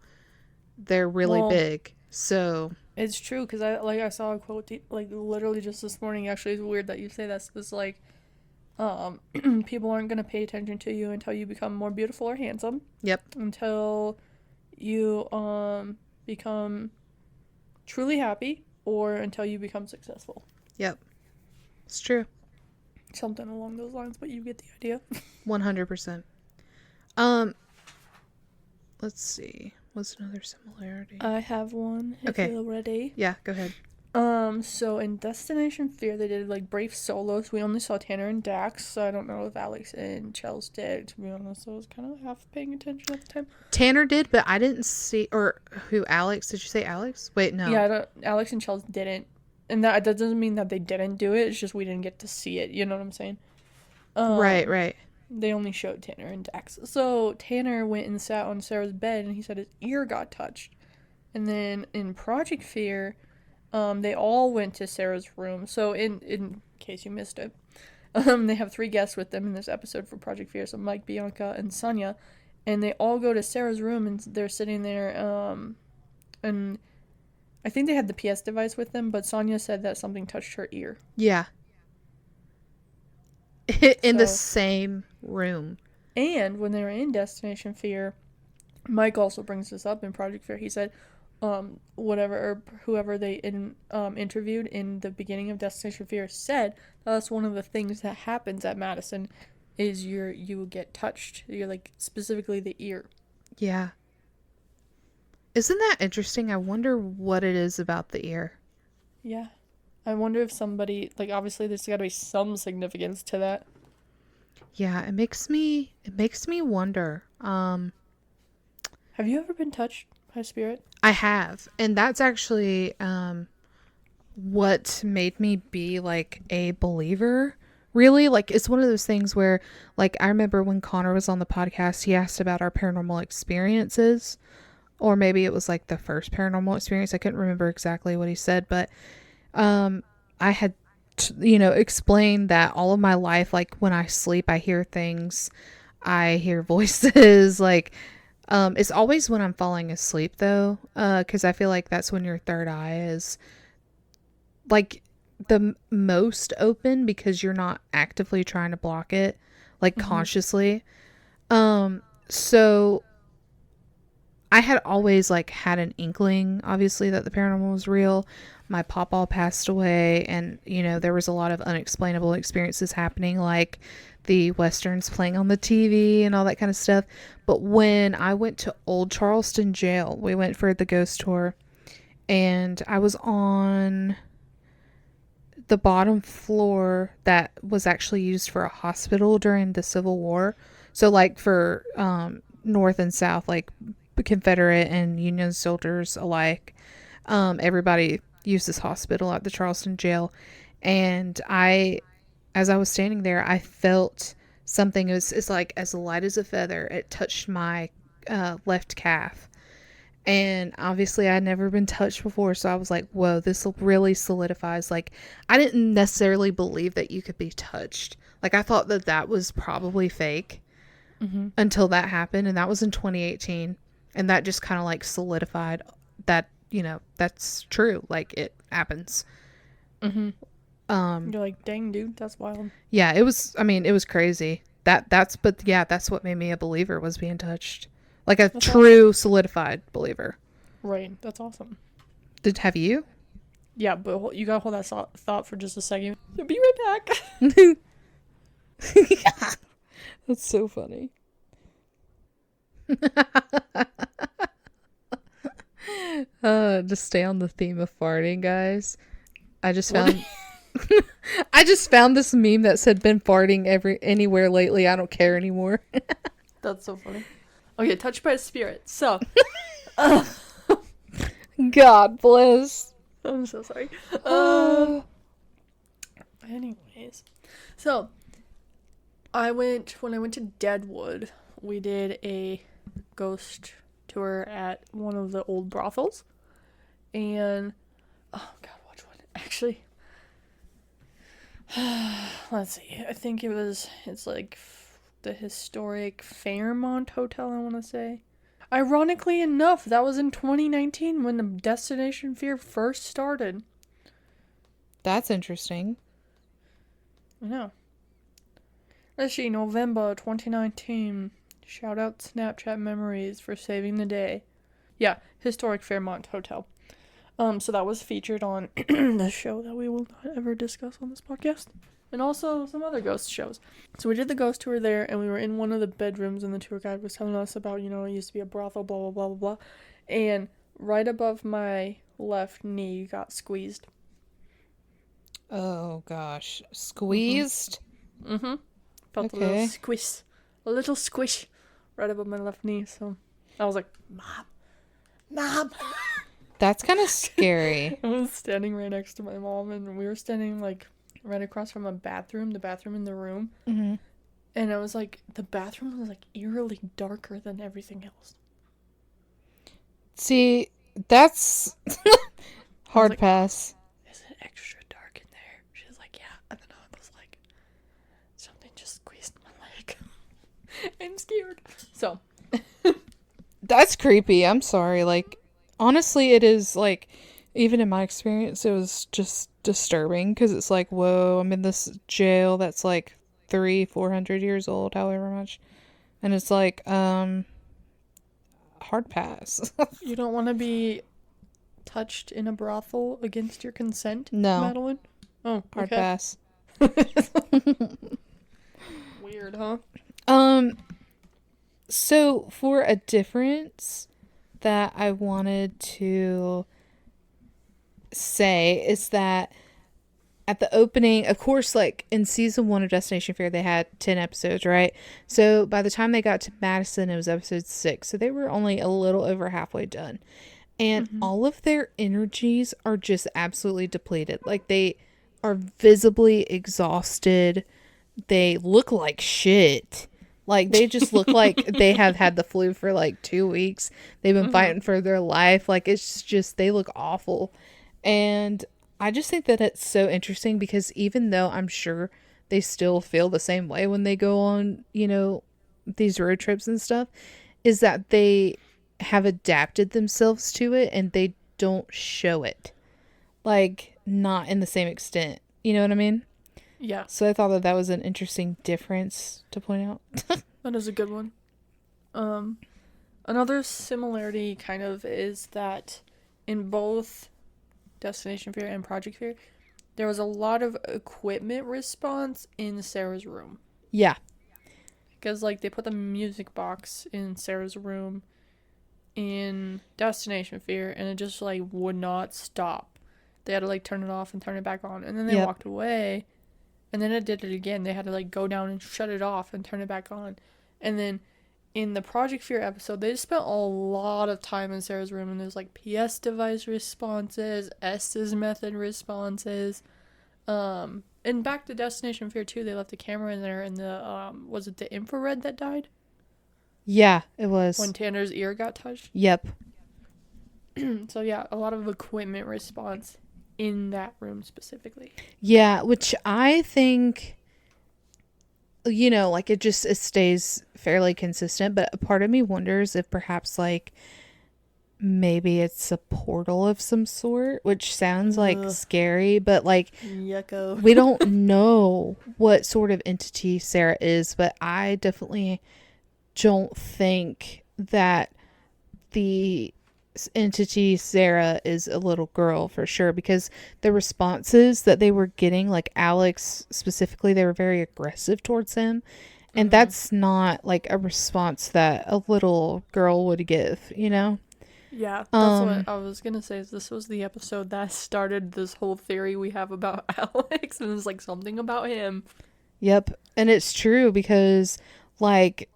they're really big. So It's true, because I saw a quote like literally just this morning. Actually, it's weird that you say that. It's like people aren't gonna pay attention to you until you become more beautiful or handsome. Yep. Until you become truly happy, or until you become successful. Yep. It's true. Something along those lines, but you get the idea. 100%. Let's see. What's another similarity? I have one. If you're ready. Yeah, go ahead. So in Destination Fear, they did like brief solos. We only saw Tanner and Dax, so I don't know if Alex and Chels did. To be honest, I was kind of half paying attention at the time. Tanner did, but I didn't see, or who? Alex? Did you say Alex? Wait, no. Yeah, Alex and Chels didn't, and that doesn't mean that they didn't do it. It's just we didn't get to see it. You know what I'm saying? Right. They only showed Tanner and Dax. So Tanner went and sat on Sarah's bed, and he said his ear got touched. And then in Project Fear, they all went to Sarah's room. So in case you missed it, they have 3 guests with them in this episode for Project Fear. So Mike, Bianca, and Sonia, and they all go to Sarah's room, and they're sitting there. And I think they had the PS device with them, but Sonia said that something touched her ear. Yeah. In the same room. And when they were in Destination Fear, Mike also brings this up in Project Fear. He said, whoever they interviewed in the beginning of Destination Fear said that's one of the things that happens at Madison is you will get touched. You're like specifically the ear. Yeah. Isn't that interesting? I wonder what it is about the ear. Yeah. I wonder if somebody, like, obviously there's got to be some significance to that. Yeah, it makes me wonder. Have you ever been touched by a spirit? I have. And that's actually what made me be like a believer Really, like, it's one of those things where, like, I remember when Connor was on the podcast, he asked about our paranormal experiences, or maybe it was like the first paranormal experience. I couldn't remember exactly what he said, but I had explained that all of my life, like, when I sleep, I hear things, I hear voices. Like, it's always when I'm falling asleep, though, because I feel like that's when your third eye is, like, the most open, because you're not actively trying to block it, like, consciously. So I had always, like, had an inkling, obviously, that the paranormal was real. My pawpaw passed away, and, there was a lot of unexplainable experiences happening, like the westerns playing on the TV and all that kind of stuff. But when I went to Old Charleston Jail, we went for the ghost tour, and I was on the bottom floor that was actually used for a hospital during the Civil War. So, like, for North and South, like Confederate and Union soldiers alike, everybody used this hospital at the Charleston jail. And as I was standing there, I felt something. It's like as light as a feather. It touched my left calf. And obviously I'd never been touched before, so I was like, whoa, this really solidifies. Like, I didn't necessarily believe that you could be touched. Like, I thought that was probably fake until that happened, and that was in 2018. And that just kind of, like, solidified that, that's true. Like, it happens. You're like, dang, dude, that's wild. Yeah, it was crazy. That's what made me a believer, was being touched. Like a true solidified believer. Right. That's awesome. Have you? Yeah, but you gotta hold that thought for just a second. Be right back. That's so funny. Just stay on the theme of farting, guys. I just found this meme that said, "Been farting anywhere lately. I don't care anymore." That's so funny. Okay, touched by a spirit. So, God bless. I'm so sorry. Anyways, so when I went to Deadwood, we did a ghost tour at one of the old brothels, and oh god, which one? Actually, let's see. I think it's like the historic Fairmont Hotel, I want to say. Ironically enough, that was in 2019 when the Destination Fear first started. That's interesting. I know. Let's see, November 2019. Shout out Snapchat memories for saving the day. Yeah, historic Fairmont Hotel. So that was featured on the show that we will not ever discuss on this podcast. And also some other ghost shows. So we did the ghost tour there, and we were in one of the bedrooms, and the tour guide was telling us about, it used to be a brothel, blah, blah, blah, blah, blah. And right above my left knee got squeezed. Oh, gosh. Squeezed? Mm-hmm. Felt a little squish right above my left knee. So I was like, Mom. That's kind of scary. I was standing right next to my mom, and we were standing, like, right across from the bathroom in the room. Mm-hmm. And I was like, the bathroom was, like, eerily darker than everything else. See, that's hard like, pass. Is it extra dark in there? She was like, yeah. And then I was like, something just squeezed my leg. I'm scared. So. That's creepy. I'm sorry. Like, honestly, it is, like, even in my experience, it was just disturbing, because it's like, whoa, I'm in this jail that's like 300-400 years old, however much, and it's like hard pass. You don't want to be touched in a brothel against your consent? No, Madeline? Oh, okay. Hard pass. Weird, huh? So for a difference that I wanted to say is that at the opening, of course, like in season 1 of Destination Fear, they had 10 episodes, right? So by the time they got to Madison, it was episode 6. So they were only a little over halfway done. And all of their energies are just absolutely depleted. Like, they are visibly exhausted. they look like shit. Like, they just look like they have had the flu for like 2 weeks. They've been fighting for their life. Like, it's just, they look awful. And I just think that it's so interesting because even though I'm sure they still feel the same way when they go on, these road trips and stuff, is that they have adapted themselves to it and they don't show it. Like, not in the same extent. You know what I mean? Yeah. So I thought that that was an interesting difference to point out. That is a good one. Another similarity kind of is that in both Destination Fear and Project Fear, there was a lot of equipment response in Sarah's room. Yeah. Because, like, they put the music box in Sarah's room in Destination Fear, and it just, like, would not stop. They had to, like, turn it off and turn it back on. And then they walked away, and then it did it again. They had to, like, go down and shut it off and turn it back on. And then in the Project Fear episode, they just spent a lot of time in Sarah's room, and there's, like, PS device responses, Estes method responses. And back to Destination Fear 2, they left the camera in there, and was it the infrared that died? Yeah, it was. When Tanner's ear got touched? Yep. So, yeah, a lot of equipment response in that room specifically. Yeah, which I think, like, it stays fairly consistent, but a part of me wonders if perhaps, like, maybe it's a portal of some sort, which sounds like scary, but like, yucko. We don't know what sort of entity Sarah is, but I definitely don't think that the entity Sarah is a little girl for sure, because the responses that they were getting, like Alex specifically, they were very aggressive towards him, and that's not like a response that a little girl would give, Yeah, that's what I was gonna say. Is this was the episode that started this whole theory we have about Alex, and it's like something about him. Yep, and it's true because, like,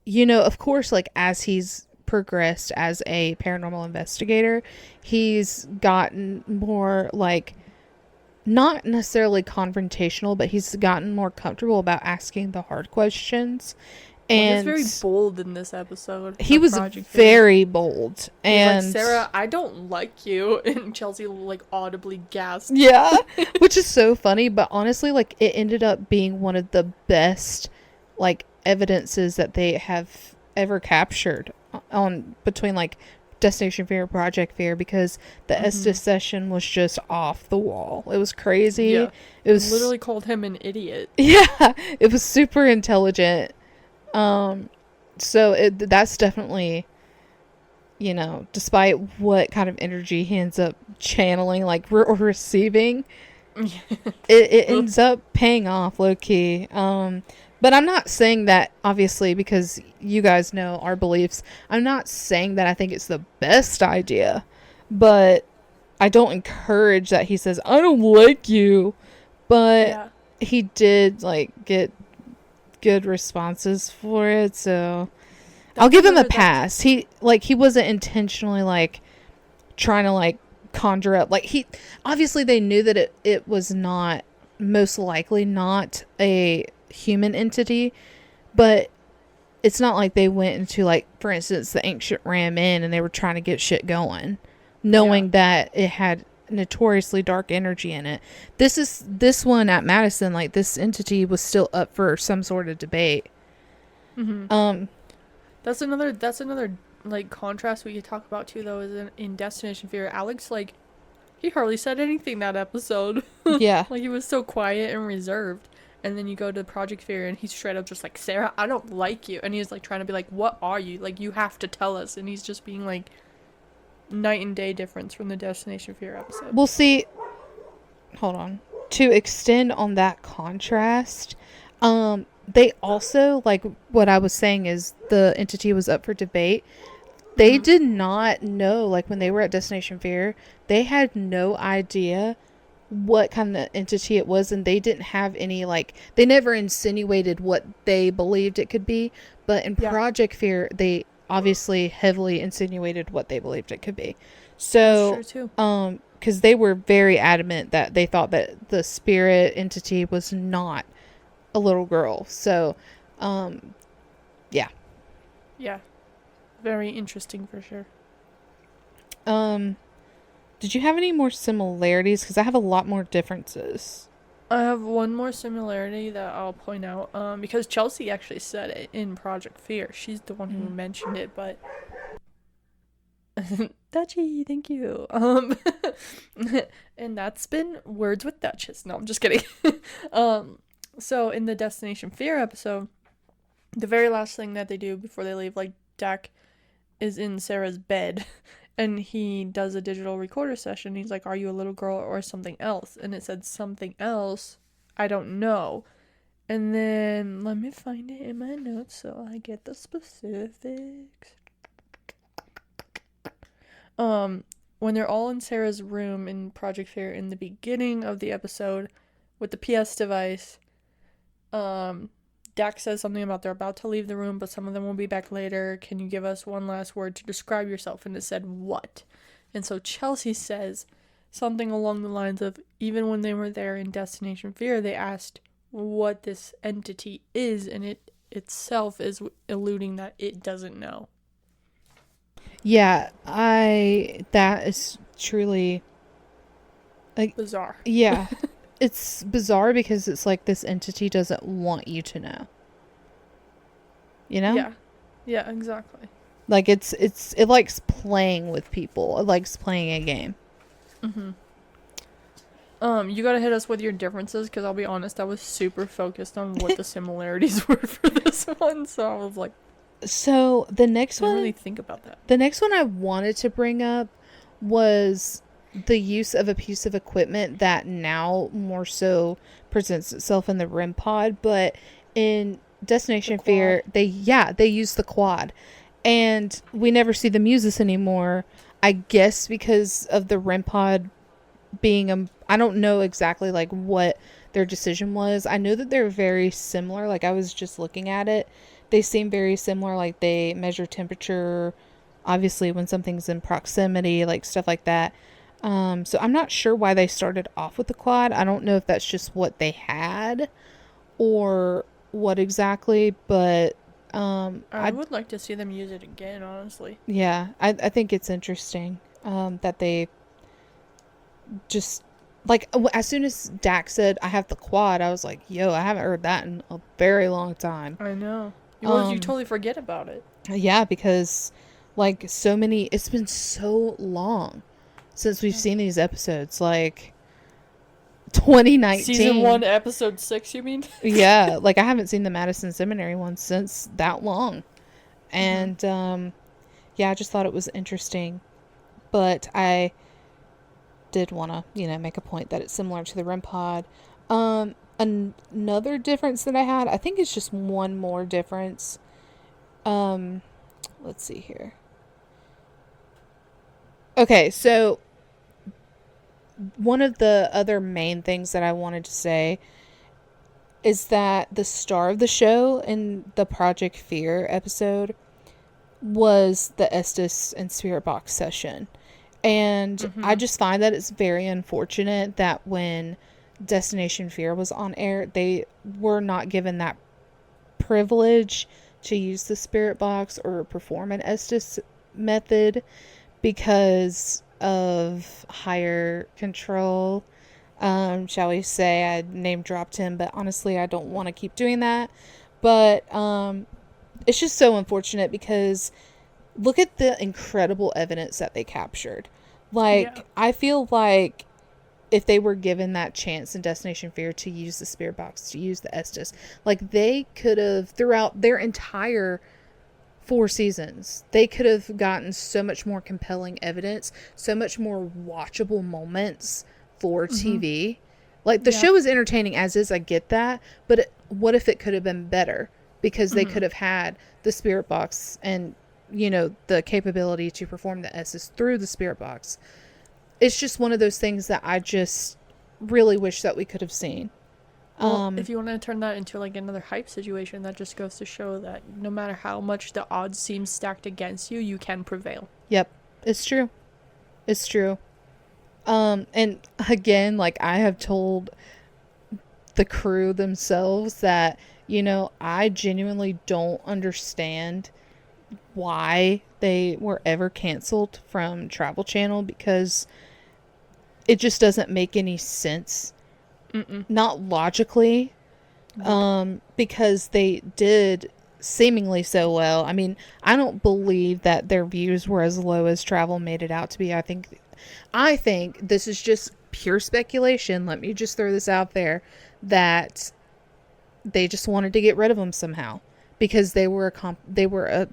of course, like, as he's progressed as a paranormal investigator, he's gotten more, like, not necessarily confrontational, but he's gotten more comfortable about asking the hard questions. And he was very bold in this episode. He was very bold. And like, Sarah, I don't like you. And Chelsea, like, audibly gasped. Yeah, which is so funny. But honestly, like, it ended up being one of the best, like, evidences that they have ever captured on between, like, Destination Fear and Project Fear, because the Estes session was just off the wall. It was crazy. Yeah. It was literally called him an idiot. Yeah, it was super intelligent. So that's definitely, despite what kind of energy he ends up channeling, like, or receiving, it ends up paying off low key. But I'm not saying that, obviously, because you guys know our beliefs, I'm not saying that I think it's the best idea, but I don't encourage that he says, I don't like you, but he did, like, get good responses for it, so I'll give him a pass. He wasn't intentionally, like, trying to, like, conjure up, like, he obviously, they knew that it was not, most likely not a human entity, but it's not like they went into, like, for instance, the ancient Ram Inn and they were trying to get shit going, knowing that it had notoriously dark energy in it. This one at Madison, like, this entity was still up for some sort of debate. That's another like contrast we could talk about too, though, is in Destination Fear, Alex, like, he hardly said anything that episode. Yeah. Like, he was so quiet and reserved. And then you go to Project Fear and he's straight up just like, Sarah, I don't like you. And he's like trying to be like, what are you? Like, you have to tell us. And he's just being like, night and day difference from the Destination Fear episode. We'll see. Hold on. To extend on that contrast, they also, like, what I was saying is the entity was up for debate. They did not know, like, when they were at Destination Fear, they had no idea what kind of entity it was, and they didn't have any, like, they never insinuated what they believed it could be, but in Project Fear, they obviously heavily insinuated what they believed it could be. So, that's true too. Because they were very adamant that they thought that the spirit entity was not a little girl. So, yeah. Yeah. Very interesting for sure. Did you have any more similarities? Because I have a lot more differences. I have one more similarity that I'll point out. Because Chelsea actually said it in Project Fear. She's the one who mentioned it, but Dutchie, thank you. And that's been Words with Duchess. No, I'm just kidding. So in the Destination Fear episode, the very last thing that they do before they leave, like, Dak is in Sarah's bed and he does a digital recorder session. He's like, are you a little girl or something else? And it said something else. I don't know. And then let me find it in my notes so I get the specifics. When they're all in Sarah's room in Project Fear in the beginning of the episode with the PS device, Dak says something about they're about to leave the room, but some of them will be back later. Can you give us one last word to describe yourself? And it said, what? And so Chelsea says something along the lines of, even when they were there in Destination Fear, they asked what this entity is, and it itself is alluding that it doesn't know. Yeah, that is truly, like, bizarre. Yeah. It's bizarre because it's like this entity doesn't want you to know. You know? Yeah. Yeah, exactly. Like it likes playing with people. It likes playing a game. You gotta hit us with your differences, because I'll be honest, I was super focused on what the similarities were for this one, so I was like, so the next one, I didn't really think about that. The next one I wanted to bring up was the use of a piece of equipment that now more so presents itself in the REM pod, but in Destination Fear, they use the quad, and we never see them use this anymore. I guess because of the REM pod being I don't know exactly like what their decision was. I know that they're very similar. Like, I was just looking at it. They seem very similar. Like, they measure temperature, obviously, when something's in proximity, like stuff like that. So I'm not sure why they started off with the quad. I don't know if that's just what they had or what exactly, but I would like to see them use it again, honestly. Yeah, I think it's interesting that they just, like, as soon as Dak said, I have the quad, I was like, yo, I haven't heard that in a very long time. I know. Well, you totally forget about it. Yeah, because, like, it's been so long since we've seen these episodes, like 2019. Season 1, episode 6, you mean? Yeah, like, I haven't seen the Madison Seminary one since that long. And, yeah, I just thought it was interesting. But I did want to, make a point that it's similar to the REM pod. Another difference that I had, I think it's just one more difference. Let's see here. Okay, so one of the other main things that I wanted to say is that the star of the show in the Project Fear episode was the Estes and Spirit Box session. And I just find that it's very unfortunate that when Destination Fear was on air, they were not given that privilege to use the Spirit Box or perform an Estes method because of higher control. Shall we say, I name dropped him, but honestly, I don't want to keep doing that. But it's just so unfortunate because look at the incredible evidence that they captured. Like, I feel like if they were given that chance in Destination Fear to use the Spirit Box, to use the Estes, like, they could have, throughout their entire 4 seasons, they could have gotten so much more compelling evidence, so much more watchable moments for TV. Like, the show is entertaining as is, I get that, but what if it could have been better? Because they could have had the Spirit Box and, the capability to perform the Estes through the Spirit Box. It's just one of those things that I just really wish that we could have seen. Well, if you want to turn that into like another hype situation, that just goes to show that no matter how much the odds seem stacked against you, you can prevail. Yep, it's true. It's true. And again, like, I have told the crew themselves that, you know, I genuinely don't understand why they were ever canceled from Travel Channel, because it just doesn't make any sense. Not logically, because they did seemingly so well. I mean, I don't believe that their views were as low as Travel made it out to be. I think this is just pure speculation. Let me just throw this out there, that they just wanted to get rid of them somehow, because they were a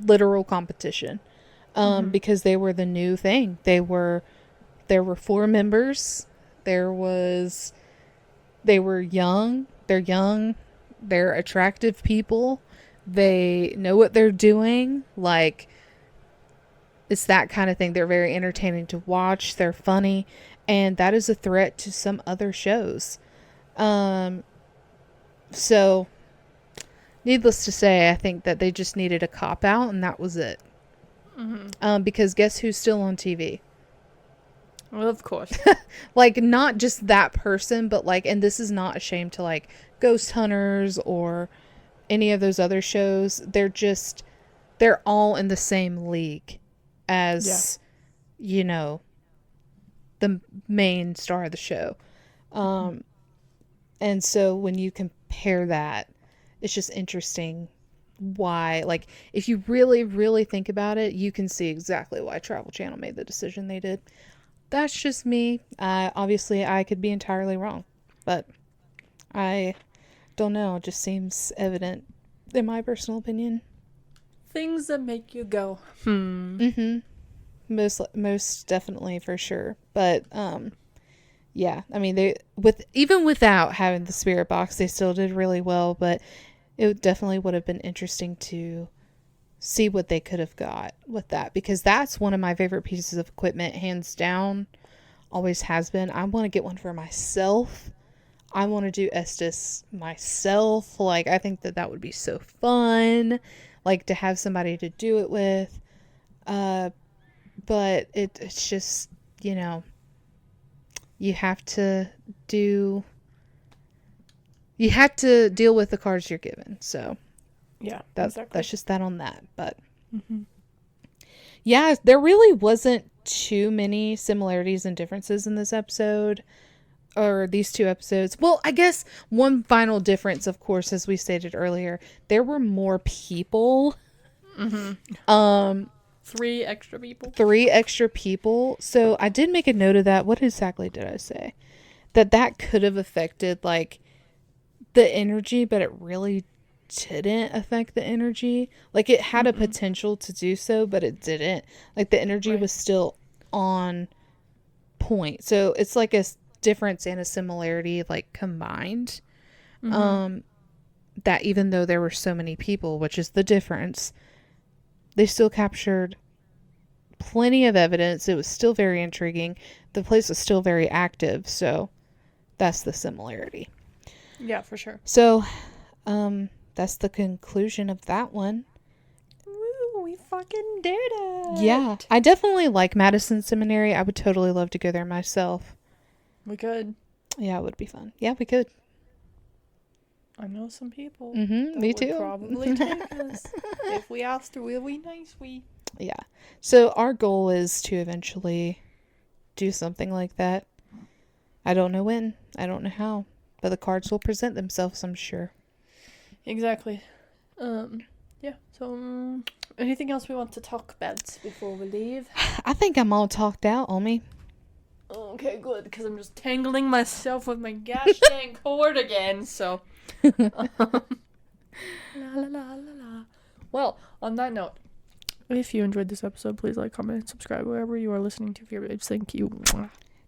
literal competition, because they were the new thing. There were 4 members. They were young. They're young. They're attractive people. They know what they're doing. Like, it's that kind of thing. They're very entertaining to watch. They're funny. And that is a threat to some other shows. So, needless to say, I think that they just needed a cop-out, and that was it. Because guess who's still on TV? Well, of course. Like, not just that person, but like, and this is not a shame to like Ghost Hunters or any of those other shows. They're all in the same league as, you know, the main star of the show. And so when you compare that, it's just interesting why, like, if you really, really think about it, you can see exactly why Travel Channel made the decision they did. That's just me. Obviously, I could be entirely wrong, but I don't know. It just seems evident, in my personal opinion. Things that make you go, Most definitely, for sure. But yeah, I mean, even without having the spirit box, they still did really well. But it definitely would have been interesting to see what they could have got with that, because that's one of my favorite pieces of equipment, hands down. Always has been. I want to get one for myself. I want to do Estes myself. Like, I think that would be so fun, like, to have somebody to do it with. But it's just, you know, you have to deal with the cards you're given. So yeah, that's just that on that. But yeah, there really wasn't too many similarities and differences in this episode, or these 2 episodes. Well, I guess one final difference, of course, as we stated earlier, there were more people. 3 extra people. 3 extra people. So I did make a note of that. What exactly did I say? That could have affected, like, the energy, but it really didn't affect the energy. Like, it had a potential to do so, but it didn't. Like, the energy was still on point. So it's like a difference and a similarity, like, combined. That even though there were so many people, which is the difference, they still captured plenty of evidence. It was still very intriguing. The place was still very active. So that's the similarity. Yeah, for sure. So, that's the conclusion of that one. Woo, we fucking did it. Yeah, I definitely like Madison Seminary. I would totally love to go there myself. We could. Yeah, it would be fun. Yeah, we could. I know some people. Me too. Would probably take us. If we asked her, will we nice? Yeah. So our goal is to eventually do something like that. I don't know when. I don't know how. But the cards will present themselves, I'm sure. Exactly. Yeah. So, anything else we want to talk about before we leave? I think I'm all talked out, Omi. Okay, good. Because I'm just tangling myself with my gosh dang cord again. So. La la la la la. Well, on that note, if you enjoyed this episode, please like, comment, and subscribe wherever you are listening to Fear Babes. Thank you.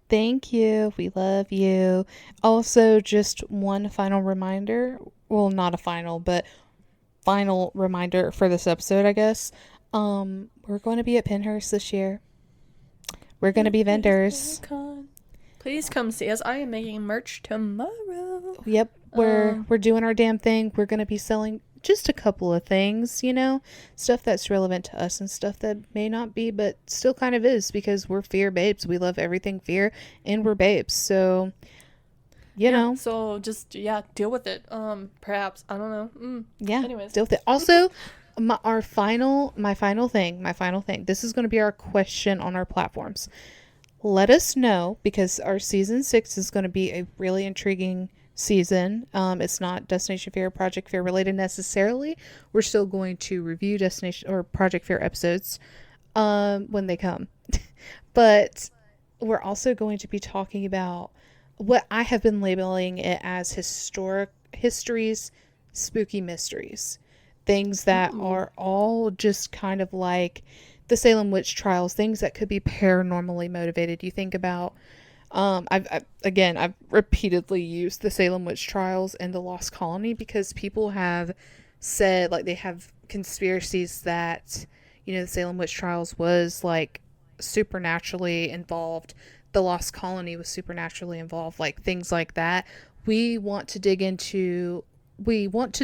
Thank you. We love you. Also, just one final reminder. Well, not a final, but final reminder for this episode, I guess. We're going to be at Penhurst this year. We're going to be vendors. Please come see us. I am making merch tomorrow. Yep. We're doing our damn thing. We're going to be selling just a couple of things, you know, stuff that's relevant to us and stuff that may not be, but still kind of is, because we're Fear Babes. We love everything fear, and we're babes. So you know. So just deal with it. Perhaps I don't know. Yeah. Anyways, Deal with it. Also, my final thing. This is going to be our question on our platforms. Let us know, because our season 6 is going to be a really intriguing season. It's not Destination Fair, Project Fair related necessarily. We're still going to review Destination or Project Fair episodes when they come. But we're also going to be talking about what I have been labeling it as histories, spooky mysteries. Things that are all just kind of like the Salem witch trials, things that could be paranormally motivated. You think about, I've repeatedly used the Salem witch trials and the Lost Colony, because people have said, like, they have conspiracies that, the Salem witch trials was like supernaturally involved. The Lost Colony was supernaturally involved, like things like that. We want to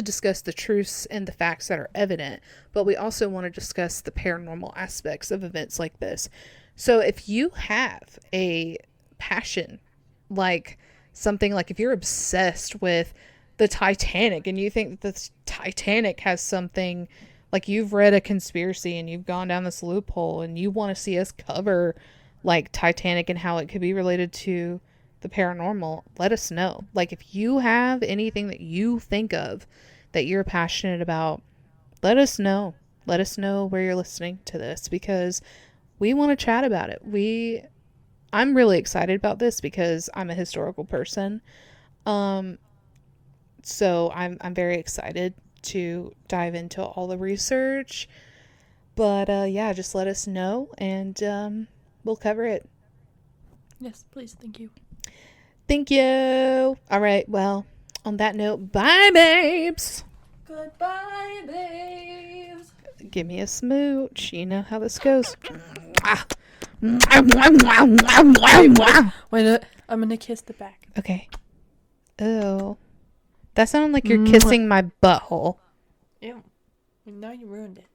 discuss the truths and the facts that are evident, but we also want to discuss the paranormal aspects of events like this. So if you have a passion, like something like if you're obsessed with the Titanic and you think that the Titanic has something, like you've read a conspiracy and you've gone down this loophole and you want to see us cover like Titanic and how it could be related to the paranormal, let us know. Like, if you have anything that you think of that you're passionate about, let us know. Let us know where you're listening to this, because we want to chat about it. I'm really excited about this because I'm a historical person. So I'm very excited to dive into all the research. But just let us know and we'll cover it. Yes, please. Thank you. Thank you. All right. Well, on that note, bye, babes. Goodbye, babes. Give me a smooch. You know how this goes. Wait, I'm gonna kiss the back. Okay. Oh, that sounded like you're kissing my butthole. Ew. Now you ruined it.